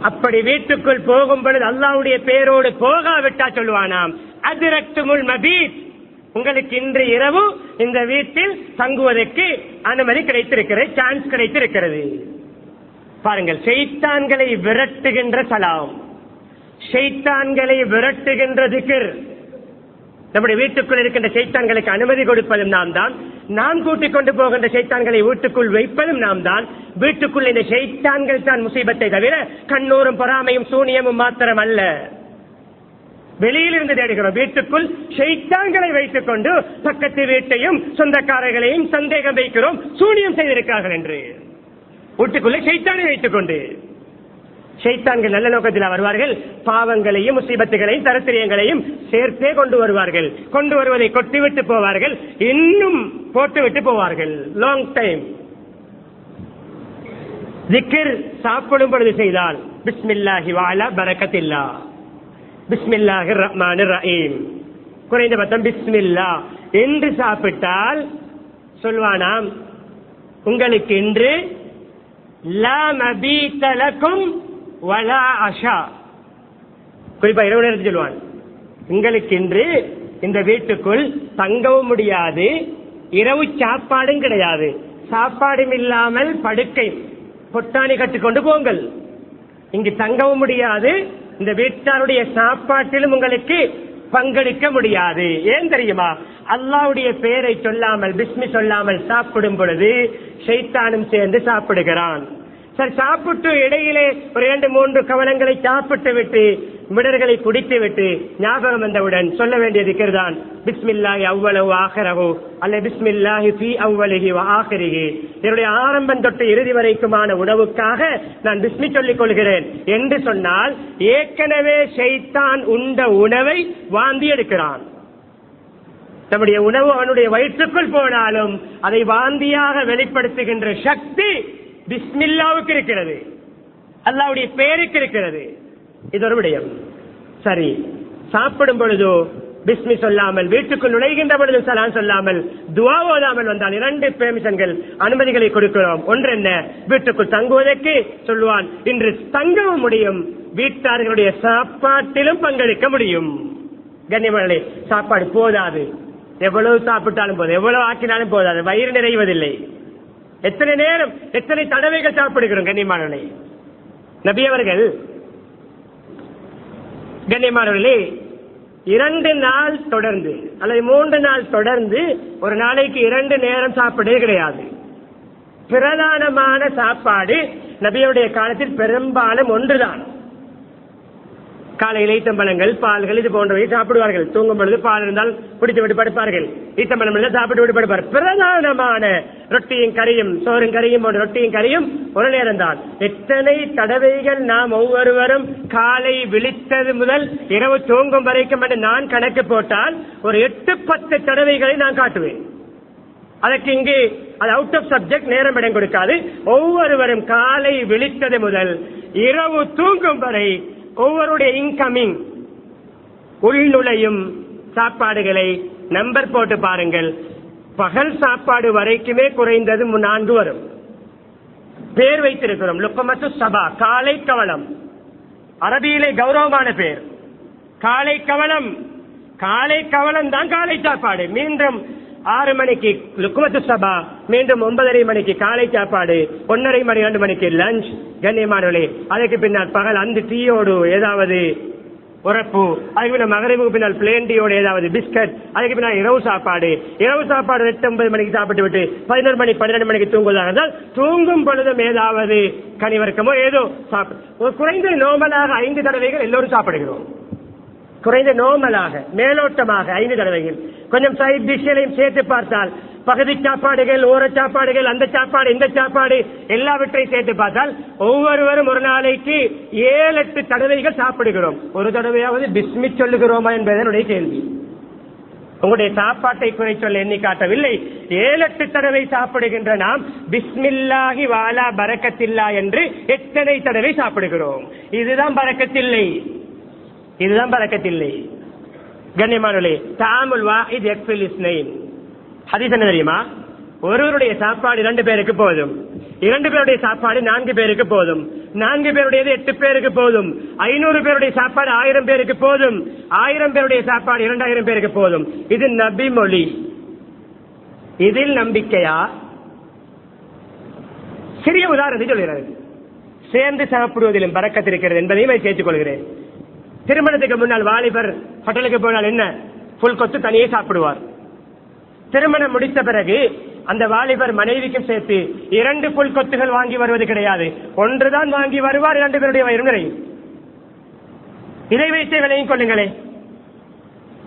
அப்படி வீட்டுக்குள் போகும் பொழுது அல்லாஹ்வுடைய பேரோடு போகாவிட்டா சொல்லுவானாம், அதிரக்துமுல் மபீத், உங்களுக்கு இன்று இரவு இந்த வீட்டில் தங்குவதற்கு அனுமதி கிடைத்திருக்கிறது, சான்ஸ் கிடைத்திருக்கிறது. பாருங்கள், ஷைத்தான்களை விரட்டுகின்ற சலாம், ஷைத்தான்களை விரட்டுகின்ற திக்ர். நம்முடைய வீட்டுக்குள் இருக்கின்ற ஷைத்தான்களுக்கு அனுமதி கொடுப்பதும் நாம் தான், நாம் கூட்டிக் கொண்டு போகின்ற ஷைத்தான்களை வீட்டுக்குள் வைப்பதும் நாம் தான். வீட்டுக்குள் இந்த ஷைத்தான்கள் தான் முசீபத்தை தவிர கண்ணூரும் பொறாமையும் சூனியமும் மாத்திரம் அல்ல. வெளியில் இருந்து தேடுகிறோம். வீட்டுக்குள் ஷைத்தான்களை வைத்துக் கொண்டு பக்கத்து வீட்டையும் சொந்தக்காரர்களையும் சந்தேகம் வைக்கிறோம், சூனியம் செய்திருக்கிறார்கள் என்று. வீட்டுக்குள்ளே ஷைத்தானை வைத்துக் கொண்டு, ஷைத்தான்கள் நல்ல நோக்கத்தில் வருவார்கள், பாவங்களையும் முசீபத்துகளையும் தரித்திரியங்களையும் சேர்த்தே கொண்டு வருவார்கள். கொண்டு வருவதை கொட்டிவிட்டு போவார்கள், இன்னும் போட்டுவிட்டு போவார்கள். Long time. திக்ர் சாப்பிடும் பொழுது செய்தால் பிஸ்மில்லாஹி வஅலா பரக்கத்தில்லா, பிஸ்மில்லாஹிர் ரஹ்மானிர் ரஹீம், குறைந்தபட்சம் பிஸ்மில்லா என்று சாப்பிட்டால் சொல்வானாம், உங்களுக்கு இன்று லா மபீத லகும் வலா அஷா, குறிப்பா இரவு நேரத்தில் சொல்லுவான், உங்களுக்கு இன்று இந்த வீட்டுக்குள் தங்கவும் முடியாது, இரவு சாப்பாடும் கிடையாது, சாப்பாடும் இல்லாமல் படுக்கை பொட்டாணி கட்டுக்கொண்டு போங்கள், இங்கு தங்கவும் முடியாது, இந்த வீட்டாருடைய சாப்பாட்டிலும் உங்களுக்கு பங்கெடுக்க முடியாது. ஏன் தெரியுமா? அல்லாஹ்வுடைய பெயரை சொல்லாமல் பிஸ்மி சொல்லாமல் சாப்பிடும் பொழுது ஷைத்தானும் சேர்ந்து சாப்பிடுகிறான். சரி, சாப்பிட்டு இடையிலே ஒரு 2-3 கவனங்களை சாப்பிட்டு விட்டு மிடர்களை குடித்து விட்டு ஞாபகம் வந்தவுடன் சொல்ல வேண்டியது இருக்கிறதான், பிஸ்மில்லாஹி அவ்வளவு ஆஹிரஹு அல்ல பிஸ்மில்லாஹி ஃபீ அவ்வலிஹி வ ஆஹிரிஹி, என்னுடைய ஆரம்பம் தொட்டு இறுதி வரைக்குமான உணவுக்காக நான் பிஸ்மி சொல்லிக் கொள்கிறேன் என்று சொன்னால் ஏற்கனவே ஷைத்தான் உண்ட உணவை வாந்தி எடுக்கிறான். நம்முடைய உணவு அவனுடைய வயிற்றுக்குள் போனாலும் அதை வாந்தியாக வெளிப்படுத்துகின்ற சக்தி பிஸ்மில்லாவுக்கு இருக்கிறது, அல்லாஹ்வுடைய பெயருக்கு இருக்கிறது. இது ஒரு விடயம். சரி, சாப்பிடும் பொழுதோ பிஸ்மி சொல்லாமல், வீட்டுக்குள் நுழைகின்ற பொழுது சலாம் சொல்லாமல், துஆ ஓதாமல் வந்தால் 2 பெர்மிஷன்கள், அனுமதிகளை கொடுக்கிறோம். ஒன்று என்ன? வீட்டுக்குள் தங்குவதற்கு சொல்லுவான், இன்று தங்கவும் முடியும், வீட்டார்களுடைய சாப்பாட்டிலும் பங்கெடுக்க முடியும். கண்ணியமானே, சாப்பாடு போதாது, எவ்வளவு சாப்பிட்டாலும் போதும், எவ்வளவு ஆக்கினாலும் போதாது, வயிறு நிறைவதில்லை. எத்தனை நேரம் எத்தனை தடவைகள் சாப்பிடுகிறோம். கண்ணியமானவர்களே, நபி அவர்கள் கண்ணியமானவர்களே 2 நாள் தொடர்ந்து அல்லது 3 நாள் தொடர்ந்து ஒரு நாளைக்கு 2 நேரம் சாப்பிடவே கிடையாது. பிரதானமான சாப்பாடு நபியுடைய காலத்தில் பெரும்பாலும் ஒன்றுதான். காலையில் ஈத்தம்பழங்கள், பால்கள், இது போன்றவை சாப்பிடுவார்கள். தூங்கும் பொழுது பால் இருந்தால் குடித்து விட்டு படுப்பார்கள், ஈத்தம்பழம் இருந்தால் சாப்பிட்டு விட்டு படுப்பார். பிரதானமான ரொட்டியும் கறியும், சோறும் கறியும் போன்ற ரொட்டியும் கறியும் ஒரு நேரம் தான். எத்தனை தடவைகள் நாம் ஒவ்வொருவரும் காலை விழித்தது முதல் இரவு தூங்கும் வரைக்கும் என்று நான் கணக்கு போட்டால் ஒரு 8-10 தடவைகளை நான் காட்டுவேன். அதற்கு இங்கு அது அவுட் ஆஃப் சப்ஜெக்ட், நேரம் இடம் கொடுக்காது. ஒவ்வொருவரும் காலை விழித்தது முதல் இரவு தூங்கும் வரை ஒவ்வொருடைய இன்கமிங் உள்நுழையும் சாப்பாடுகளை நம்பர் போட்டு பாருங்கள். பகல் சாப்பாடு வரைக்குமே குறைந்தது 4 வரும். பேர் வைத்திருக்கிறோம், லுக்மத்து சபா, காலை கவலம். அரபியிலே கௌரவமான பேர் காலை கவலம். காலை கவலம் தான் காலை சாப்பாடு. மீண்டும் 6 மணிக்கு லுக்மத்து சபா, மீண்டும் 9:30 மணிக்கு காலை சாப்பாடு, 1:30 மணி 2 மணிக்கு லஞ்ச். கண்ணியமானவர்களே, அதுக்கு பின்னால் பகல் அந்த டீயோடு ஏதாவது உரப்பு, அதுக்கு பின்னால் மகரிபுக்கு பின்னால் பிளேன் டீயோடு ஏதாவது பிஸ்கட், அதுக்கு பின்னால் இரவு சாப்பாடு. இரவு சாப்பாடு 8-9 மணிக்கு சாப்பிட்டு விட்டு 11 மணி 12 மணிக்கு தூங்குவதாக இருந்தால் தூங்கும் பொழுதும் ஏதாவது கனிவர்க்கமோ ஏதோ சாப்பிடு. குறைந்த நோமலாக 5 தடவைகள் எல்லோரும் சாப்பிடுகிறோம். குறைந்த நோமலாக மேலோட்டமாக 5 தடவைகள். கொஞ்சம் சைட் டிஷ்களையும் சேர்த்து பார்த்தால் பகுதி சாப்பாடுகள், ஓர சாப்பாடுகள், அந்த சாப்பாடு, இந்த சாப்பாடு எல்லாவற்றையும் சேர்த்து பார்த்தால் ஒவ்வொருவரும் ஒரு நாளைக்கு 7-8 தடவைகள் சாப்பிடுகிறோம். ஒரு தடவையாவது பிஸ்மி சொல்லுகிறோமா என்பதனுடைய கேள்வி. உங்களுடைய சாப்பாட்டை குறை சொல்ல எண்ணி காட்டவில்லை. 7-8 தடவை சாப்பிடுகின்ற நாம் பிஸ்மில்லாஹி வாலா பரக்கத்தில்லா என்று எத்தனை தடவை சாப்பிடுகிறோம்? இதுதான் பரக்கத்தில்லை, இதுதான் பரக்கத்தில்லை. கண்ணியமானவர்களே, தாமுல் வாஹித் யக்ஃபில் இஸ்னைன். ஹதீஸ் என்ன தெரியுமா? ஒருவருடைய சாப்பாடு 2 பேருக்கு போதும், 2 பேருடைய சாப்பாடு 4 பேருக்கு போதும், 4 பேருடையது 8 பேருக்கு போதும், 500 பேருடைய சாப்பாடு 1000 பேருக்கு போதும், 1000 பேருடைய சாப்பாடு 2000 பேருக்கு போதும். இது நபி மொழி. இதில் நம்பிக்கையா? சிறிய உதாரணத்தை சொல்கிறது. சேர்ந்து சாப்பிடுவதிலும் பரக்கத்திருக்கிறது என்பதையும் சேர்த்துக் கொள்கிறேன். திருமணத்துக்கு முன்னால் வாலிபர் ஹோட்டலுக்கு போனால் என்ன, புல் கொத்து தனியே சாப்பிடுவார். திருமணம் முடித்த பிறகு அந்த வாலிபர் மனைவிக்கும் சேர்த்து 2 புல் கொத்துகள் வாங்கி வருவது கிடையாது, ஒன்றுதான் வாங்கி வருவார். 2 பேருடைய வயிறு நிறையும். இதை வைத்து விலையும் கொள்ளுங்களே.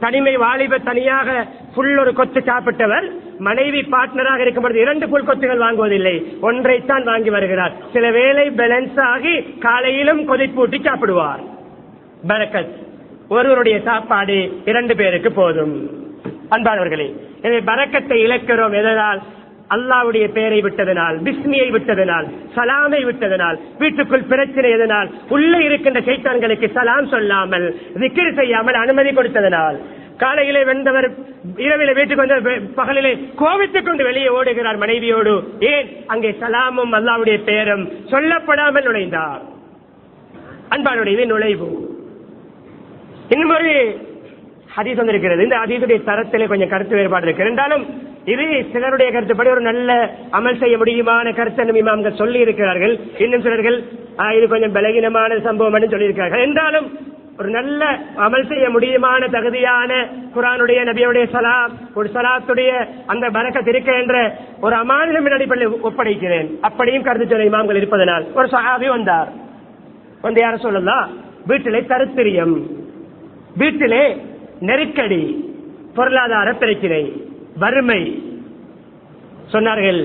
தனிமை வாலிபர் தனியாக புல் ஒரு கொத்து சாப்பிட்டவர் மனைவி பார்ட்னராக இருக்கும்போது 2 புல் கொத்துகள் வாங்குவதில்லை, ஒன்றைத்தான் வாங்கி வருகிறார். சில வேளை பேலன்ஸ் ஆகி காலையிலும் கொதிப்பூட்டி சாப்பிடுவார். பரக்கத். ஒருவருடைய சாப்பாடு 2 பேருக்கு போதும். அன்பானவர்களே, எனவே பரக்கத்தை இழக்கிறோம். எதனால்? அல்லாஹ்வுடைய பெயரை விட்டதனால், பிஸ்மியை விட்டதனால், சலாமை விட்டதனால். வீட்டுக்குள் பிரச்சனை எதனால்? உள்ளே இருக்கின்ற சைத்தான்களுக்கு சலாம் சொல்லாமல், திக்ர் செய்யாமல் அனுமதி கொடுத்ததனால். காலையிலே வெந்தவர் இரவிலே வீட்டுக்கு வந்த பகலிலே கோவித்துக் கொண்டு வெளியே ஓடுகிறார் மனைவியோடு. ஏன்? அங்கே சலாமும் அல்லாஹ்வுடைய பெயரும் சொல்லப்படாமல் நுழைந்தார். அன்பானுடைய நுழைவு. இன்னும் ஒரு ஹதீஸ் வந்திருக்கிறது. இந்த ஹதீஸுடைய தரத்திலே கொஞ்சம் கருத்து வேறுபாடு இருக்கு. இருந்தாலும் இது சிலருடைய கருத்துப்படி ஒரு நல்ல அமல் செய்ய முடியுமான கருத்து இமாம்கள் சொல்லி இருக்கிறார்கள். இன்னும் சிலர்கள் இது கொஞ்சம் பலகீனமான சம்பவம் சொல்லி இருக்கிறார்கள். என்றாலும் ஒரு நல்ல அமல் செய்ய முடியுமான தகுதியான குர்ஆனுடைய நபியுடைய சலாம் ஒரு சலாத்துடைய அந்த பரக்கத் இருக்க என்ற ஒரு அமானிதமின் அடிப்படையில் ஒப்படைக்கிறேன். அப்படியும் கருத்து சொல்ல இமாம்கள் இருப்பதனால் ஒரு சஹாபி வந்தார். வந்து யார சொல்லலாம், வீட்டிலே தரித்திரியம், வீட்டிலே நெருக்கடி, பொருளாதார பிரச்சனை, வறுமை. சொன்னார்கள்,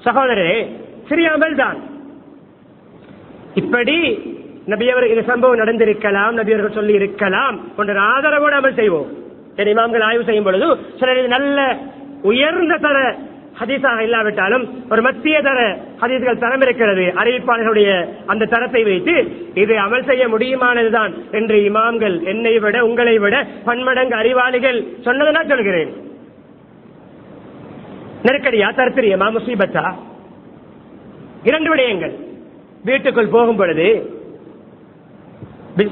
சகோதரரே சிறிய அமல் தான், இப்படி நபியவர் இந்த சம்பவம் நடந்திருக்கலாம், நபியவர்கள் சொல்லி இருக்கலாம் போன்ற ஆதரவோடு அமல் செய்வோம். இமாம்கள் ஆய்வு செய்யும் பொழுது சிலர் நல்ல உயர்ந்த தர ஹதீஸாக இல்லாவிட்டாலும் ஒரு மத்திய தர ஹதீஸ்கள் தரம் இருக்கிறது, அறிவிப்பாளர்களுடைய அந்த தரத்தை வைத்து இது அமல் செய்ய முடியுமானதுதான் என்று இமாம்கள் என்னை விட உங்களை விட பன்மடங்கு அறிவாளிகள் சொன்னதனால் சொல்கிறேன். நெருக்கடியா, தரித்திரியமா, முசீபத்தா, இரண்டு விடயங்கள். வீட்டுக்குள் போகும் பொழுது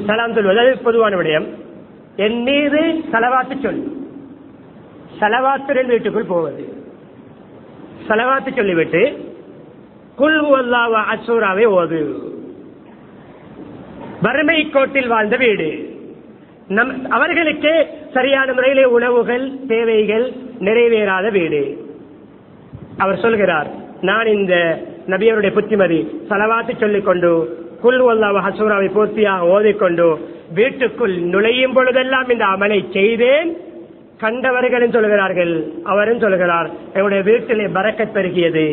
சலாம் சொல்வது அது பொதுவான விடயம். என் மீது சலவாத்து சொல், சலவாத்துடன் வீட்டுக்குள் போவது, சலவாத்து சொல்லிவிட்டு குல் ஹுவல்லாஹு அஹத் சூராவை ஓது. வறுமை கோட்டில் வாழ்ந்த வீடு, அவர்களுக்கே சரியான முறையிலே உணவுகள் தேவைகள் நிறைவேறாத வீடு. அவர் சொல்கிறார், நான் இந்த நபியருடைய புத்திமதி சலவாத்து சொல்லிக் கொண்டு குல் ஹுவல்லாஹு அஹத் சூராவை பூர்த்தியாக ஓதிக்கொண்டு வீட்டுக்குள் நுழையும் பொழுதெல்லாம் இந்த அமலை செய்தேன். கண்டவர்களும் சொல்கிறார்கள், அவரும் சொல்கிறார், என்னுடைய வீட்டிலே பரக்கத் பெருகியது.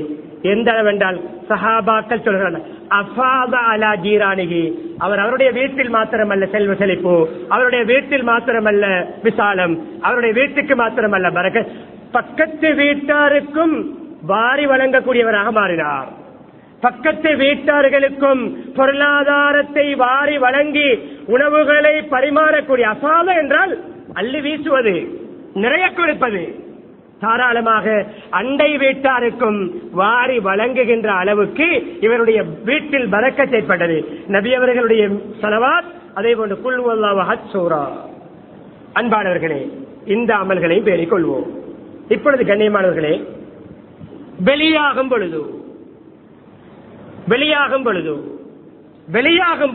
எந்த அளவென்றால் சஹாபாக்கள் சொல்கிறார்கள், அஃபாதா அலா ஜீரானிகி, அவர் அவருடைய வீட்டில் மாத்திரமல்ல செல்வ செழிப்பு, அவருடைய வீட்டில் மாத்திரமல்ல விசாலம், அவருடைய வீட்டுக்கு மாத்திரமல்ல பரக்கத், பக்கத்து வீட்டாருக்கும் வாரி வழங்கக்கூடியவராக மாறினார். பக்கத்து வீட்டார்களுக்கும் பொருளாதாரத்தை வாரி வழங்கி உணவுகளை பரிமாறக்கூடிய, அசாத என்றால் அள்ளி வீசுவது, நிறைய கொடுப்பது, தாராளமாக அண்டை வீட்டாருக்கும் வாரி வழங்குகின்ற அளவுக்கு இவருடைய வீட்டில் பரக்கத் ஏற்பட்டது. நபி அவர்களுடைய ஸலவாத், அதே போன்று குல் ஹுவல்லாஹு அஹத் சூரா. அன்பானவர்களே, இந்த அமல்களை பேணிக் கொள்வோம். இப்பொழுது கண்ணியமானவர்களே, வெளியாகும்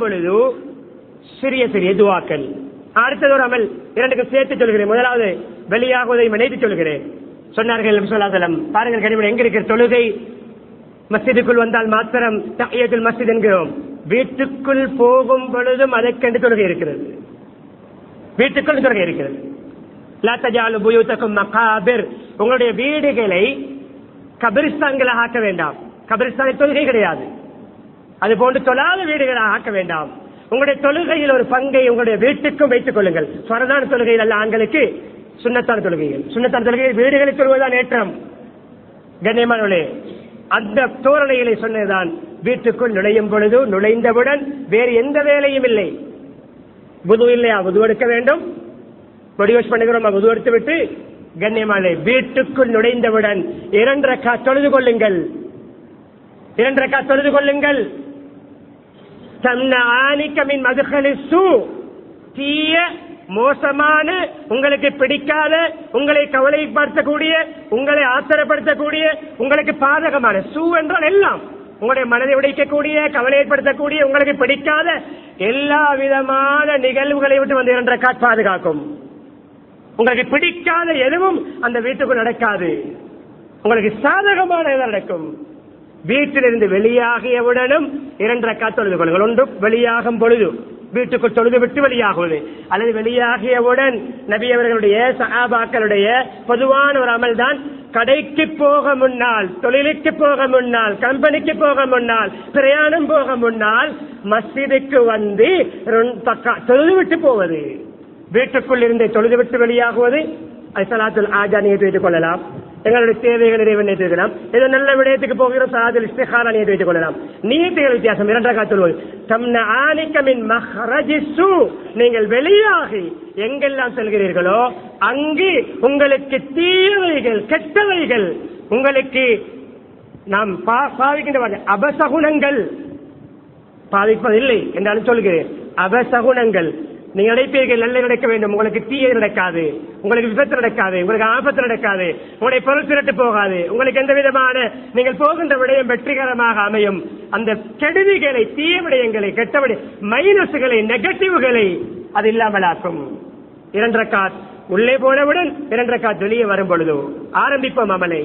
பொழுது சிறிய சிறிய துவாக்கள். அடுத்தது ஒரு அமல், இரண்டுக்கும் சேர்த்து சொல்கிறேன். முதலாவது வெளியாகுவதை நினைத்து சொல்கிறேன். சொன்னார்கள் பாருங்கள் கனிமன், எங்க இருக்கிற தொழுகை மஸ்ஜிதுக்குள் வந்தால் மாத்திரம் தஹியத்துல் மஸ்ஜித் என்கிறோம். வீட்டுக்குள் போகும் பொழுதும் அதற்கென்று தொழுகை இருக்கிறது. வீட்டுக்குள் தொழுகை இருக்கிறது. லா தஜாலு புயூதக்கும் மகாபிர், உங்களுடைய வீடுகளை கபிரிஸ்தான்களாக ஆக்க வேண்டாம். கபிரிஸ்தானில் தொழுகை கிடையாது. அது போன்று தொழாத வீடுகளாக ஆக்க வேண்டாம். உங்களுடைய தொழுகையில் ஒரு பங்கை உங்களுடைய வீட்டுக்கும் வைத்துக் கொள்ளுங்கள். ஃபர்தான தொழுகையில் அல்ல, ஆண்களுக்கு சுன்னத்தான தொழுகைகள். சுன்னத்தான தொழுகையில் வீடுகளில் தொழுவதுதான் ஏற்றம். கண்ணியமானவர்களே, அந்த தோரணைகளை சொன்னதுதான். வீட்டுக்குள் நுழையும் பொழுது நுழைந்தவுடன் வேறு எந்த வேலையும் இல்லை. புது இல்லையா, புது எடுக்க வேண்டும். பொடி வாஷ் பண்ணுகிறோம், புது எடுத்து விட்டு கண்ணியமானே வீட்டுக்குள் நுழைந்தவுடன் 2 ரக்காத் தொழுது கொள்ளுங்கள். 2 ரக்காத் தொழுது கொள்ளுங்கள். தம்னஆனிகமின் மதுகலிஸ் சூ, தீய மோசமான உங்களுக்கு பிடிக்காத, உங்களை கவலைப்படுத்தக்கூடிய, உங்களை ஆத்திரப்படுத்தக்கூடிய, உங்களுக்கு பாதகமான, சூ என்றால் எல்லாம் உங்களுடைய மனதை உடைக்கக்கூடிய, கவலை ஏற்படுத்தக்கூடிய, உங்களுக்கு பிடிக்காத எல்லா விதமான நிகழ்வுகளை விட்டு வந்து 2 ரக்காத் பாதுகாக்கும். உங்களுக்கு பிடிக்காத எதுவும் அந்த வீட்டுக்குள் நடக்காது. உங்களுக்கு சாதகமான நடக்கும். வீட்டிலிருந்து வெளியாகியவுடனும் 2 ரக்காத் தொழுது கொள்ளுங்கள். ஒன்று வெளியாகும் பொழுது வீட்டுக்குள் தொழுது விட்டு வெளியாகுவது, அல்லது வெளியாகியவுடன் நபி அவர்களுடைய சஹாபாக்களுடைய பொதுவான ஒரு அமல் தான், கடைக்கு போக முன்னால், தொழிலுக்கு போக முன்னால், கம்பெனிக்கு போக முன்னால், பிரயாணம் போக முன்னால் மஸ்ஜிதுக்கு வந்து தொழுது விட்டு போவது. வீட்டுக்குள் இருந்து தொழுது விட்டு வெளியாகுவது, அது ஸலாத்துல் ஆஜா நியத்து வைத்துக் கொள்ளலாம். எங்களுடைய தேவைகளை நினைத்து வைக்கலாம். ஏதோ நல்ல விடயத்துக்கு போகிறோம், ஸலாத்துல் இஸ்திகாரா நியத்து வைத்துக் கொள்ளலாம். நியத்துகள் வித்தியாசம். 2 ரக்காத் தொழுவது. தம்னஆனிக மின் மஹ்ரஜிஸ் சூ, நீங்கள் வெளியாகி எங்கெல்லாம் செல்கிறீர்களோ அங்கு உங்களுக்கு தீயவைகள், கெட்டவைகள், உங்களுக்கு நாம் பாவிக்கின்ற அபசகுணங்கள், பாதிப்பதில்லை என்றாலும் சொல்கிறேன், அபசகுணங்கள், நீங்க நினைப்பீர்கள் நல்ல நடக்க வேண்டும், உங்களுக்கு தீய நடக்காது, உங்களுக்கு விபத்து நடக்காது, உங்களுக்கு ஆபத்து நடக்காது, உங்களுடைய பொருள் திரட்டு போகாது, உங்களுக்கு எந்த விதமான நீங்கள் போகின்ற விடயம் வெற்றிகரமாக அமையும். அந்த கெடுதிகளை, தீய விடயங்களை, கெட்ட மைனஸ்களை, நெகட்டிவ்களை அது இல்லாமலாக்கும். 2 ரக்காத் உள்ளே போனவுடன் 2 ரக்காத் வெளியே வரும் பொழுது ஆரம்பிப்போம் அமலை.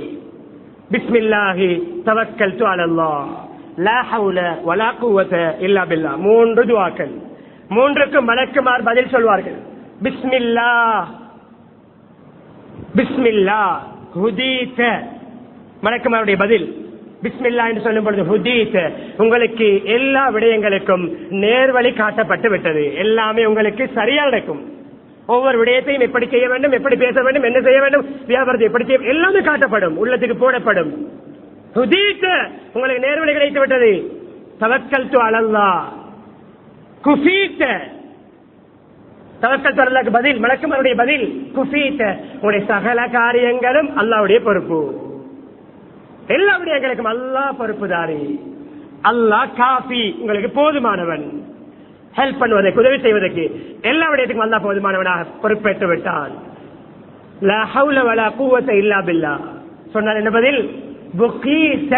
பிஸ்மில்லாஹி தவக்கல்து அலல்லாஹ் லா ஹவுல வலா குவத இல்லா பில்லாஹ். 3 துஆக்கள். 3க்கும் மலக்குமார் பதில் சொல்வார்கள். பிஸ்மில்லாஹ் பிஸ்மில்லாஹ் ஹுதீத. மலக்குமாருடைய பதில் பிஸ்மில்லாஹ் என்று சொல்லும் பொழுது ஹுதீத, உங்களுக்கு எல்லா விடயங்களுக்கும் நேர்வழி காட்டப்பட்டு விட்டது, எல்லாமே உங்களுக்கு சரியா நடக்கும். ஒவ்வொரு விடயத்தையும் எப்படி செய்ய வேண்டும், எப்படி பேச வேண்டும், என்ன செய்ய வேண்டும், வியாபாரத்தை எப்படி செய்ய எல்லாமே காட்டப்படும், உள்ளத்துக்கு போடப்படும். ஹுதீத, உங்களுக்கு நேர்வழி கிடைத்து விட்டது. தவக்கல்து அலல்லாஹ் குஃபீத. தவக்கல்து அலல்லாஹ்க்கு பதில் மலக்குமாருடைய பதில் குஃபீத, உங்களுடைய சகல காரியங்களும் அல்லாஹ்வுடைய பொறுப்பு. எல்லா விடயங்களுக்கும் அல்லாஹ் பொறுப்புதாரி. அல்லாஹ் காஃபி, உங்களுக்கு போதுமானவன். ஹெல்ப் பண்ணுவதற்கு, உதவி செய்வதற்கு எல்லா விடயத்துக்கும் அல்லாஹ் போதுமானவனாக பொறுப்பேற்று விட்டான். லா ஹவுல வலா குவத இல்லா பில்லாஹ் சொன்னால் என்ன பதில்? புகீத,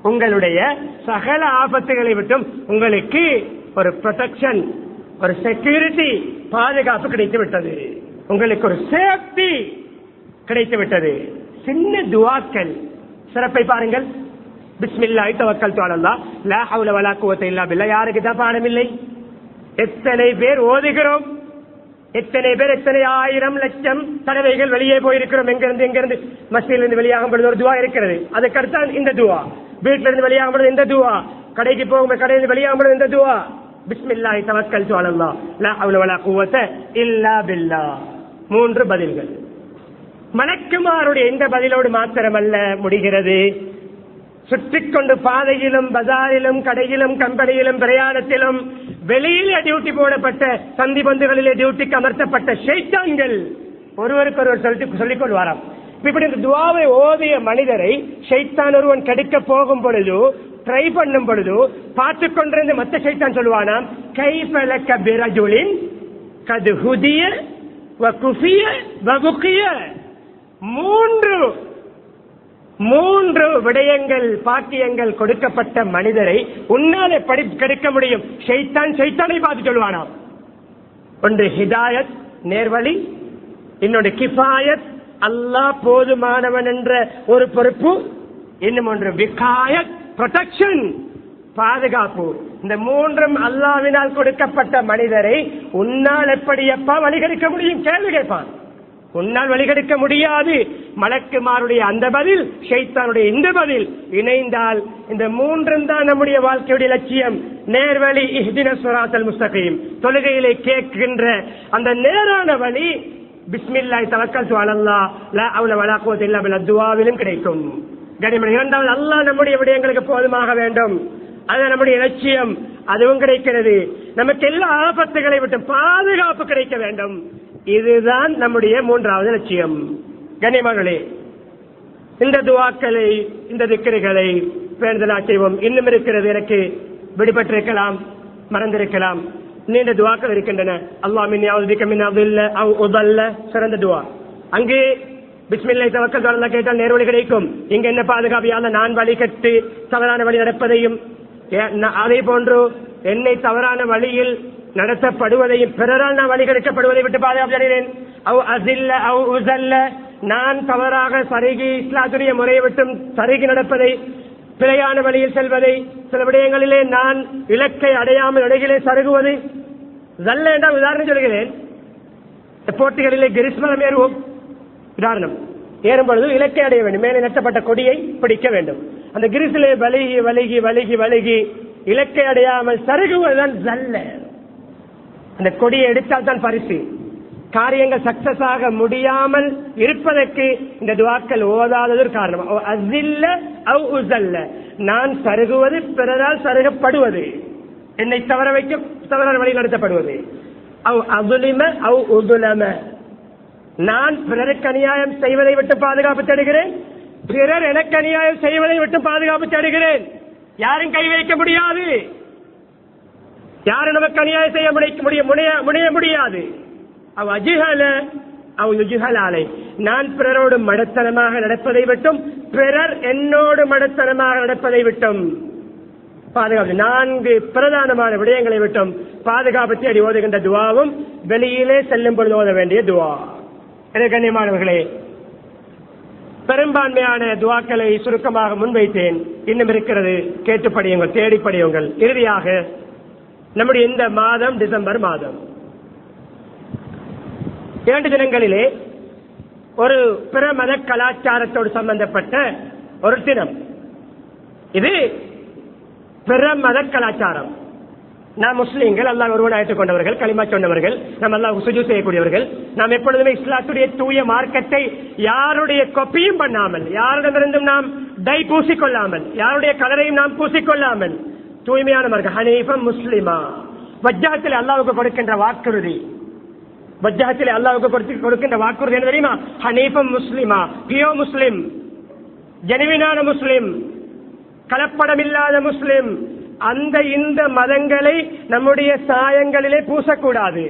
உங்களுடைய சகல ஆபத்துகளை விட்டும் உங்களுக்கு ஒரு ப்ரொடெக்ஷன், ஒரு செக்யூரிட்டி, பாதுகாப்பு கிடைத்து விட்டது, உங்களுக்கு ஒரு சேஃப்டி கிடைத்து விட்டது. சின்ன துஆக்கள் சிறப்பை பாருங்கள். பிஸ்மில்லாஹி தவக்கல்து அலல்லாஹ் லா ஹவுல வலா குவத இல்லா பில்லாஹ். யாருக்கு தான் பாடம் இல்லை? எத்தனை பேர் ஓதுகிறோம், எத்தனை பேர் எத்தனை ஆயிரம் லட்சம் தடவைகள் வெளியே போயிருக்கிறோம். எங்கிருந்து மஸ்ஜிதிலிருந்து வெளியாகும் பொழுது ஒரு துவா இருக்கிறது, அதுக்கடுத்து இந்த துவா, வீட்டில இருந்து வெளியாகும் பொழுது இந்த துவா, கடைக்கு போகும் கடையில் வெளியாகும் பொழுது இந்த துவா. பிஸ்மில்லாஹி தவக்கல்து அலல்லாஹ் லா ஹவுல வலா குவத இல்லா பில்லாஹ். 3 பதில்கள். மலக்குமாருடைய இந்த பதிலோடு மாத்திரமல்ல முடிகிறது. சுற்றிக்கொண்டு பாதையிலும், பஜாரிலும், கடையிலும், கம்பெனியிலும், பிரயாணத்திலும், வெளியிலே டியூட்டி போடப்பட்ட சந்தி பந்துகளிலே டியூட்டிக்கு அமர்த்தப்பட்ட ஷைத்தான்கள் ஒருவருக்கொருவர் சொல்லிக் கொள்வாராம். இப்படி இந்த துஆவை ஓதிய மனிதரை ஷைத்தான் ஒருவன் கெடுக்க போகும் பொழுது, ட்ரை பண்ணும் பொழுது பார்த்துக் கொண்டிருந்த மற்ற ஷைத்தான் சொல்லுவானாம், கைஃப லக பிரஜுலின் கத் ஹுதிய வ குஃபிய வ புகிய. 3 விடயங்கள், பாக்கியங்கள் கொடுக்கப்பட்ட மனிதரை உன்னால் எப்படி கெடுக்க முடியும்? ஷைத்தானை பார்த்து சொல்வானாம். ஒன்று ஹிதாயத், நேர்வழி, இன்னொன்று கிஃபாயத், அல்லாஹ் போதுமானவன் என்ற ஒரு பொறுப்பு, இன்னும் ஒன்று விகாயத், ப்ரொடெக்ஷன், பாதுகாப்பு. இந்த 3ம் அல்லாஹ்வினால் கொடுக்கப்பட்ட மனிதரை உன்னால் எப்படி எப்பா வழிகெடுக்க முடியும்? கேள்வி கேட்பான். உன்னால் வழிகெடுக்க முடியாது. மலக்குமாருடைய அந்த பதில், ஷைத்தானுடைய இந்த பதில் இணைந்தால் இந்த 3ம் தான் நம்முடைய வாழ்க்கையுடைய லட்சியம். நேர்வழி, இஹ்தினஸ் ஸிராத்தல் முஸ்தகீம், தொழுகையிலே கேட்கின்ற அந்த நேரான வழி. பிஸ்மில்லாஹி தவக்கல்து அலல்லாஹ் லா ஹவுல வலா குவத இல்லா பில்லாஹ் துஆவிலும் கிடைக்கும். கனிமணி 2வது, அல்லாஹ் நம்முடைய விடயங்களுக்கு போதுமாக வேண்டும், அது நம்முடைய லட்சியம், அதுவும் கிடைக்கிறது. நமக்கு எல்லா ஆபத்துகளை விட்டு பாதுகாப்பு கிடைக்க வேண்டும், இதுதான் நம்முடைய 3வது லட்சியம். கனிமகளே, இந்த துஆக்களை, இந்த திக்ருகளை பேணுதலாக செய்வோம். இன்னும் இருக்கிறது, எனக்கு விடுபட்டிருக்கலாம், மறந்திருக்கலாம். நீண்ட துஆக்கள் இருக்கின்றன. அல்லாஹ் மின்னி அஊது பிக மின் அஸில்ல அவ் உதல்ல, சிறந்த துஆ. அங்கே பிஸ்மில்லாஹி தவக்கல்து அலல்லாஹ் கேட்டால் நேர்வழி கிடைக்கும். இங்க என்ன பாதுகாப்பு? யா அல்லாஹ், நான் வழி கட்டு தவறான வழி நடப்பதையும், அதே போன்று என்னை தவறான வழியில் நடத்தப்படுவதையும், பிறரால் நான் வழிகெடுக்கப்படுவதை விட்டு பாதுகாப்பு. அவ் அஸில்ல அவ் உஸல்ல, நான் தவறாக சருகி இஸ்லாத்துடைய முறையை விட்டும் சருகி நடப்பதை, பிழையான வழியில் செல்வதை, சில விடயங்களிலே நான் இலக்கை அடையாமல் இடையிலே சருகுவது. ஜல்ல என்றால் உதாரணம் சொல்கிறேன். போட்டிகளிலே கிரிஸ்மலம் ஏறுவோம், உதாரணம் ஏறும் பொழுது இலக்கை அடைய வேண்டும், மேலே நட்டப்பட்ட கொடியை பிடிக்க வேண்டும். அந்த கிரிசிலே வலிகி வலிகி வலிகி வலிகி இலக்கை அடையாமல் சருகுவதுதான் ஜல்ல. அந்த கொடியை எடுத்தால் தான் பரிசு. காரியங்கள் சக்சஸ் ஆக முடியாமல் இருப்பதற்கு இந்த துஆக்கள் ஓதாதது காரணம். அஸில்ல அவ் உஸல்ல, நான் சருகுவது, பிறரால் சருகப்படுவது, என்னை தவற வைக்க தவறான வழி நடத்தப்படுவது. அவ் அஸுலிம அவ் உதுலம, நான் பிறருக்கு அநியாயம் செய்வதை விட்டு பாதுகாப்பு தேடுகிறேன், பிறர் எனக்கு அநியாயம் செய்வதை விட்டு பாதுகாப்பு தேடுகிறேன். யாரும் கை வைக்க முடியாது. யாரும் நமக்கு அநியாயம் செய்ய முடிய முடியாது. அவ் அஜிஹல அவ் யுஜிஹலாலை, நான் பிறரோடு மடத்தனமாக நடப்பதை விட்டும் பிறர் என்னோடு மடத்தனமாக நடப்பதை விட்டும் பாதுகாப்பு. 4 பிரதானமான விடயங்களை விட்டும் பாதுகாப்பு தேடி ஓதுகின்ற துவாவும் வெளியிலே செல்லும் பொழுது ஓத வேண்டிய துவா. கண்ணியமானவர்களே, பெரும்பான்மையான துவாக்களை சுருக்கமாக முன்வைத்தேன். இன்னும் இருக்கிறது, கேட்டு படியுங்கள், தேடி படியுங்கள். இறுதியாக நம்முடைய இந்த மாதம் டிசம்பர் மாதம் 2 தினங்களிலே ஒரு பிற மத கலாச்சாரத்தோடு சம்பந்தப்பட்ட ஒரு தினம். இது பிற மத கலாச்சாரம். நாம் முஸ்லீம்கள், அல்லாஹ் ஒருவனை ஏற்றுக் கொண்டவர்கள், களிமா சொன்னவர்கள், நாம் அல்லாஹ் சுஜூத் செய்யக்கூடியவர்கள். நாம் எப்பொழுதுமே இஸ்லாத்துடைய தூய மார்க்கத்தை யாருடைய கொப்பியும் பண்ணாமல், யாரிடமிருந்தும் நாம் டை பூசிக்கொள்ளாமல், யாருடைய கலரையும் நாம் பூசிக்கொள்ளாமல் தூய்மையான மார்க்கம் ஹனீஃபம் முஸ்லிமா. வஜ்ஜகத்தில் அல்லாஹ்வுக்கு கொடுக்கின்ற வாக்குறுதி, வஜ்ஜகத்தில் அல்லாஹ்வுக்கு கொடுக்கின்ற வாக்குறுதி என்ன தெரியுமா? ஹனீஃபம் முஸ்லிமா, பியோ முஸ்லிம், ஜெனுவினான முஸ்லிம், கலப்படமில்லாத முஸ்லிம். அந்த இந்த மதங்களை நம்முடைய சாயங்களிலே பூசக்கூடாது.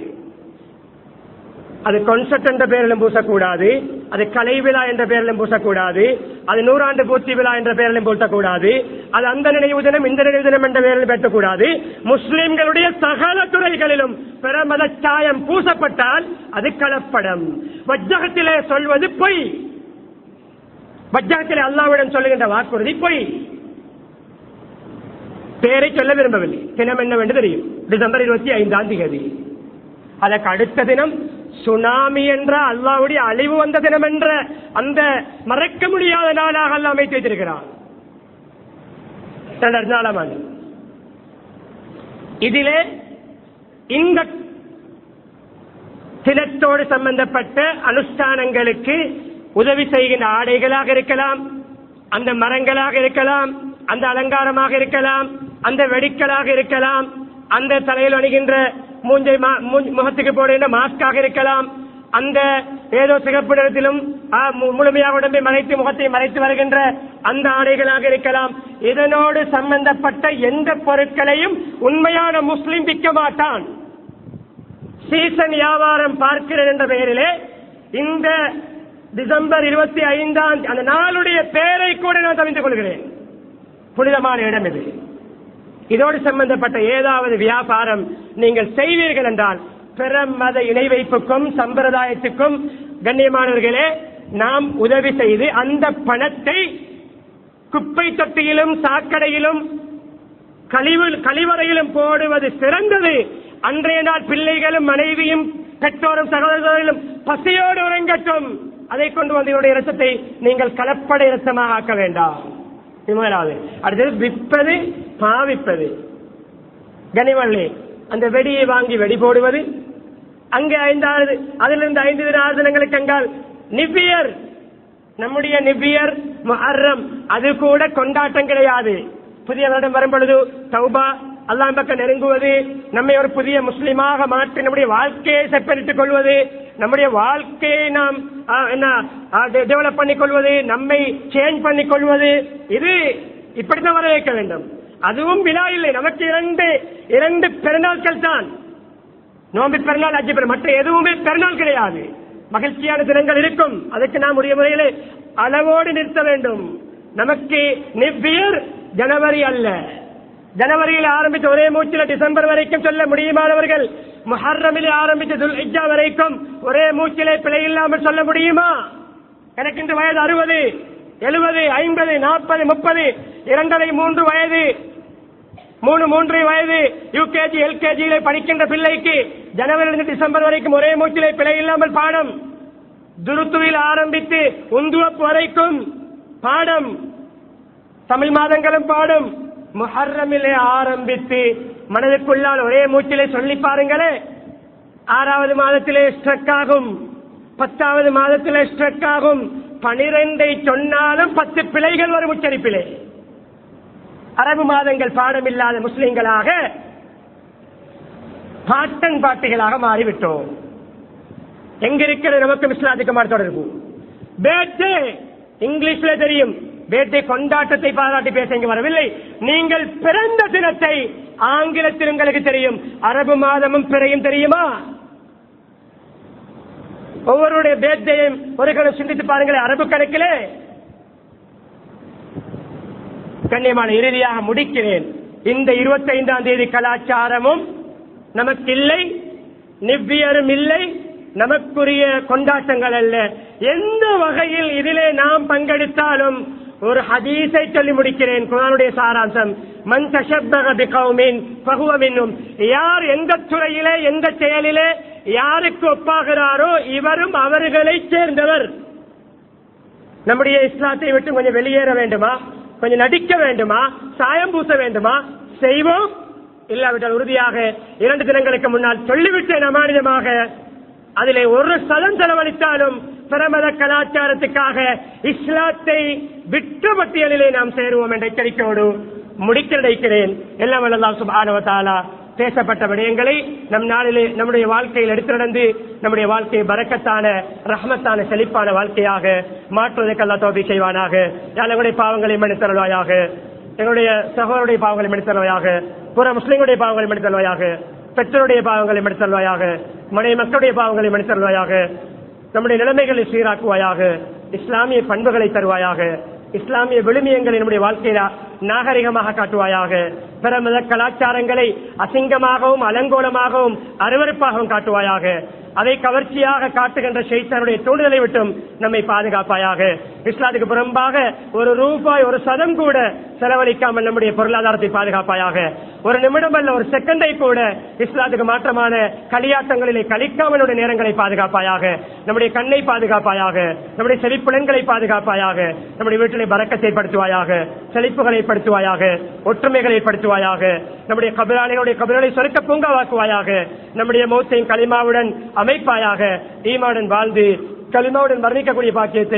அது கான்செப்ட் என்ற பெயரிலும் பூசக்கூடாது, அது கலை விழா என்ற பெயரிலும் பூசக்கூடாது, அது 100 ஆண்டு பூர்த்தி விழா என்ற பெயரிலும் பூசக்கூடாது, அது அந்த நினைவு தினம் இந்த நினைவு தினம் என்ற பெயரிலும் பேசக்கூடாது. முஸ்லிம்களுடைய சகல துறைகளிலும் பிற மத சாயம் பூசப்பட்டால் அது கலப்படம். வஜ்ஜகத்திலே சொல்வது பொய். வஜ்ஜகத்திலே அல்லாஹ்விடம் சொல்லுகின்ற வாக்குறுதி பொய். பேரை சொல்ல விரும்பவில்லை. தினம் என்னவென்று தெரியும், டிசம்பர் 25ஆம் தேதி. அதற்கு அடுத்த தினம் சுனாமி என்ற அல்லாஹ்வுடைய அழிவு வந்த தினம் என்ற அந்த மறக்க முடியாத நாளாக அல்லாஹ் அமைத்து வைத்திருக்கிறார். 2004ஆம் ஆண்டு. இதிலே இந்த தினத்தோடு சம்பந்தப்பட்ட அனுஷ்டானங்களுக்கு உதவி செய்கின்ற ஆடைகளாக இருக்கலாம், அந்த மரங்களாக இருக்கலாம், அந்த அலங்காரமாக இருக்கலாம், அந்த வெடிக்கலாக இருக்கலாம், அந்த தலையில் அணிகின்ற முகத்துக்கு போடுகின்ற மாஸ்காக இருக்கலாம், அந்த ஏதோ சிகப்பு நிறத்திலும் முழுமையாக உடம்பை மறைத்து முகத்தை மறைத்து வருகின்ற அந்த ஆடைகளாக இருக்கலாம். இதனோடு சம்பந்தப்பட்ட எந்த பொருட்களையும் உண்மையான முஸ்லிம் விற்க மாட்டான். சீசன் வியாபாரம் பார்க்கிறேன் என்ற பெயரிலே இந்த டிசம்பர் 25ஆம் அந்த நாளுடைய பெயரை கூட நான் தவிர்த்துக் கொள்கிறேன். புனிதமான இடம் இது. இதோடு சம்பந்தப்பட்ட ஏதாவது வியாபாரம் நீங்கள் செய்வீர்கள் என்றால் பிற மத இணை வைப்புக்கும் சம்பிரதாயத்துக்கும் கண்ணியமானவர்களே நாம் உதவி செய்து அந்த பணத்தை குப்பை தொட்டியிலும் சாக்கடையிலும் கழிவறையிலும் போடுவது சிறந்தது. அன்றைய நாள் பிள்ளைகளும் மனைவியும் பெற்றோரும் சகோதரர்களும் பசியோடு உறங்கட்டும். அதை கொண்டு வந்து என்னுடைய இரத்தத்தை நீங்கள் கலப்பட இரத்தமாக ஆக்க வேண்டாம். அடுத்தது விற்பது, பாவிப்பது. கனிவள்ளி அந்த வெடியை வாங்கி வெடி போடுவது, அங்கே 5 அதிலிருந்து 5 தின 6 தினங்களுக்கு அங்கால் நிவ்வியர், நம்முடைய நிவ்வியர் முஹர்ரம், அது கூட கொண்டாட்டம் கிடையாது. புதிய வருடம் வரும் பொழுது தௌபா, அல்லாஹ் பக்கம் நெருங்குவது, நம்மை ஒரு புதிய முஸ்லிமாக மாற்றி நம்முடைய வாழ்க்கையை செப்பனிட்டுக் கொள்வது, நம்முடைய வாழ்க்கையை நாம் டெவலப் பண்ணிக் கொள்வது, நம்மை சேஞ்ச் பண்ணிக் கொள்வது, இது இப்படித்தான் வரவேற்க வேண்டும். அதுவும் விழா இல்லை. நமக்கு 2 பெருநாட்கள் தான், நோம்பு பெருநாள், அஜி பெருநாள். மற்ற எதுவுமே பெருநாள் கிடையாது. மகிழ்ச்சியான தினங்கள் இருக்கும், அதற்கு நாம் உரிய முறையில் அளவோடு நிறுத்த வேண்டும். நமக்கு நிவ்வியர் ஜனவரி அல்ல. ஜனவரியில் ஆரம்பித்து ஒரே மூச்சில் டிசம்பர் வரைக்கும் சொல்ல முடியுமானவர்கள் முஹர்ரமில் ஆரம்பித்து துல்ஹிஜ்ஜா வரைக்கும் ஒரே மூச்சிலே பிழை இல்லாமல் சொல்ல முடியுமா? எனக்கு இன்று வயது 60, 70, 50, 40, 30, 2 3 வயது, 3 வயது யூகேஜி எல்கேஜியிலே படிக்கின்ற பிள்ளைக்கு ஜனவரியிலிருந்து டிசம்பர் வரைக்கும் ஒரே மூச்சிலே பிழை இல்லாமல் பாடம். துருத்துவில் ஆரம்பித்து உந்துவப் வரைக்கும் பாடம், தமிழ் மாதங்களும் பாடம். முஹர்ரமிலே ஆரம்பித்து மனதுக்குள்ளால் ஒரே மூச்சிலே சொல்லி பாருங்களே. 6வது மாதத்திலே ஸ்ட்ரக் ஆகும், 10வது மாதத்திலே ஸ்ட்ரக் ஆகும். 12 சொன்னாலும் 10 பிழைகள் வரும் உச்சரிப்பிலே. அரபு மாதங்கள் பாடம் இல்லாத முஸ்லிம்களாக பாட்டன் பாட்டிகளாக மாறிவிட்டோம். எங்க இருக்கிற நமக்கு இஸ்லாத்துக்கு தொடர்பு? பேட்டே இங்கிலீஷ்ல தெரியும், பேட்டை கொண்டாட்டத்தை பாராட்டி பேச இங்கு வரவில்லை. நீங்கள் பிறந்த தினத்தை ஆங்கிலத்தில் உங்களுக்கு தெரியும், அரபு மாதமும் பிறையும் தெரியுமா? ஒவ்வொருடைய பேட்டையும் ஒரு கணம் சிந்தித்து பாருங்களேன். அரபு கணக்கிலே கண்ணியமான இறுதியாக முடிக்கிறேன். இந்த 25ஆம் தேதி கலாச்சாரமும் நமக்கு இல்லை, நிவ்வியரும் இல்லை, நமக்குரிய கொண்டாட்டங்கள் அல்ல. எந்த வகையில் இதிலே நாம் பங்கெடுத்தாலும் ஒரு ஹதீஸை சொல்லி முடிக்கிறேன். குர்ஆனுடைய சாராம்சம், மன் தஷப்பஹ பிகௌமின் ஃபஹுவ மின்ஹும். யார் எந்த துறையிலே எந்த செயலிலே யாருக்கு ஒப்பாகிறாரோ இவரும் அவர்களை சேர்ந்தவர். நம்முடைய இஸ்லாத்தை விட்டு கொஞ்சம் வெளியேற வேண்டுமா? கொஞ்சம் நடிக்க வேண்டுமா? சாயம் பூச வேண்டுமா? செய்வோம். இல்லாவிட்டால் உறுதியாக 2 தினங்களுக்கு முன்னால் சொல்லிவிட்டேன் அமானிதமாக, அதிலே ஒரு சதம் செலவழித்தாலும் பிரமத கலாச்சாரத்துக்காக இஸ்லாத்தை விட்டு பட்டியலிலே நாம் சேருவோம் என்ற எச்சரிக்கையோடு முடிக்க நினைக்கிறேன். எல்லாம் வல்ல அல்லாஹ் சுப்ஹானஹு வ தஆலா பேசப்பட்ட விடயங்களை நம் நாளிலே நம்முடைய வாழ்க்கையில் எடுத்து நடந்து நம்முடைய வாழ்க்கையை பரக்கத்தான ரஹ்மத்தான செழிப்பான வாழ்க்கையாக மாற்றுவதற்கு அல்லாஹ் தௌஃபீக் செய்வானாக. எங்களுடைய பாவங்களை மன்னித்தருள்வாயாக, எங்களுடைய சகோதரருடைய பாவங்களை மன்னித்தருள்வாயாக, புற முஸ்லிம்களுடைய பாவங்களை மன்னித்தருள்வாயாக, பெற்றோருடைய பாவங்களை மன்னித்தருள்வாயாக, மனைவி மக்களுடைய பாவங்களை மன்னித்தருள்வாயாக, நம்முடைய நிலைமைகளை சீராக்குவாயாக, இஸ்லாமிய பண்புகளை தருவாயாக, இஸ்லாமிய விழுமியங்களை நம்முடைய வாழ்க்கையில நாகரிகமாக காட்டுவாயாக, பிரமத கலாச்சாரங்களை அசிங்கமாகவும் அலங்கோலமாகவும் அருவருப்பாகவும் காட்டுவாயாக, அதை கவர்ச்சியாக காட்டுகின்ற ஷைத்தானுடைய தூண்டுதலை விட்டும் நம்மை பாதுகாப்பாயாக. இஸ்லாத்துக்கு புறம்பாக ஒரு ரூபாய் ஒரு சதம் கூட செலவழிக்காமல் நம்முடைய பொருளாதாரத்தை பாதுகாப்பாயாக. ஒரு நிமிடம் அல்ல, ஒரு செகண்டை கூட இஸ்லாத்துக்கு மாற்றமான களியாட்டங்களிலே கழிக்காமல் நேரங்களை பாதுகாப்பாயாக. நம்முடைய கண்ணை பாதுகாப்பாயாக, நம்முடைய செழிப்புலன்களை பாதுகாப்பாயாக, நம்முடைய வீட்டிலே பரக்கத்தை ஏற்படுத்துவாயாக, செழிப்புகளை ஏற்படுத்துவாயாக, ஒற்றுமைகளை ஏற்படுத்துவாயாக, நம்முடைய கபிராளிகளுடைய கபிரலை சொர்க்க பூங்காவாக்குவாயாக, நம்முடைய மௌத்தையும் களிமாவுடன் அமைப்பாயாக, ஈமாவுடன் வாழ்ந்து களிமாவுடன் வர்ணிக்கக்கூடிய பாக்கியத்தை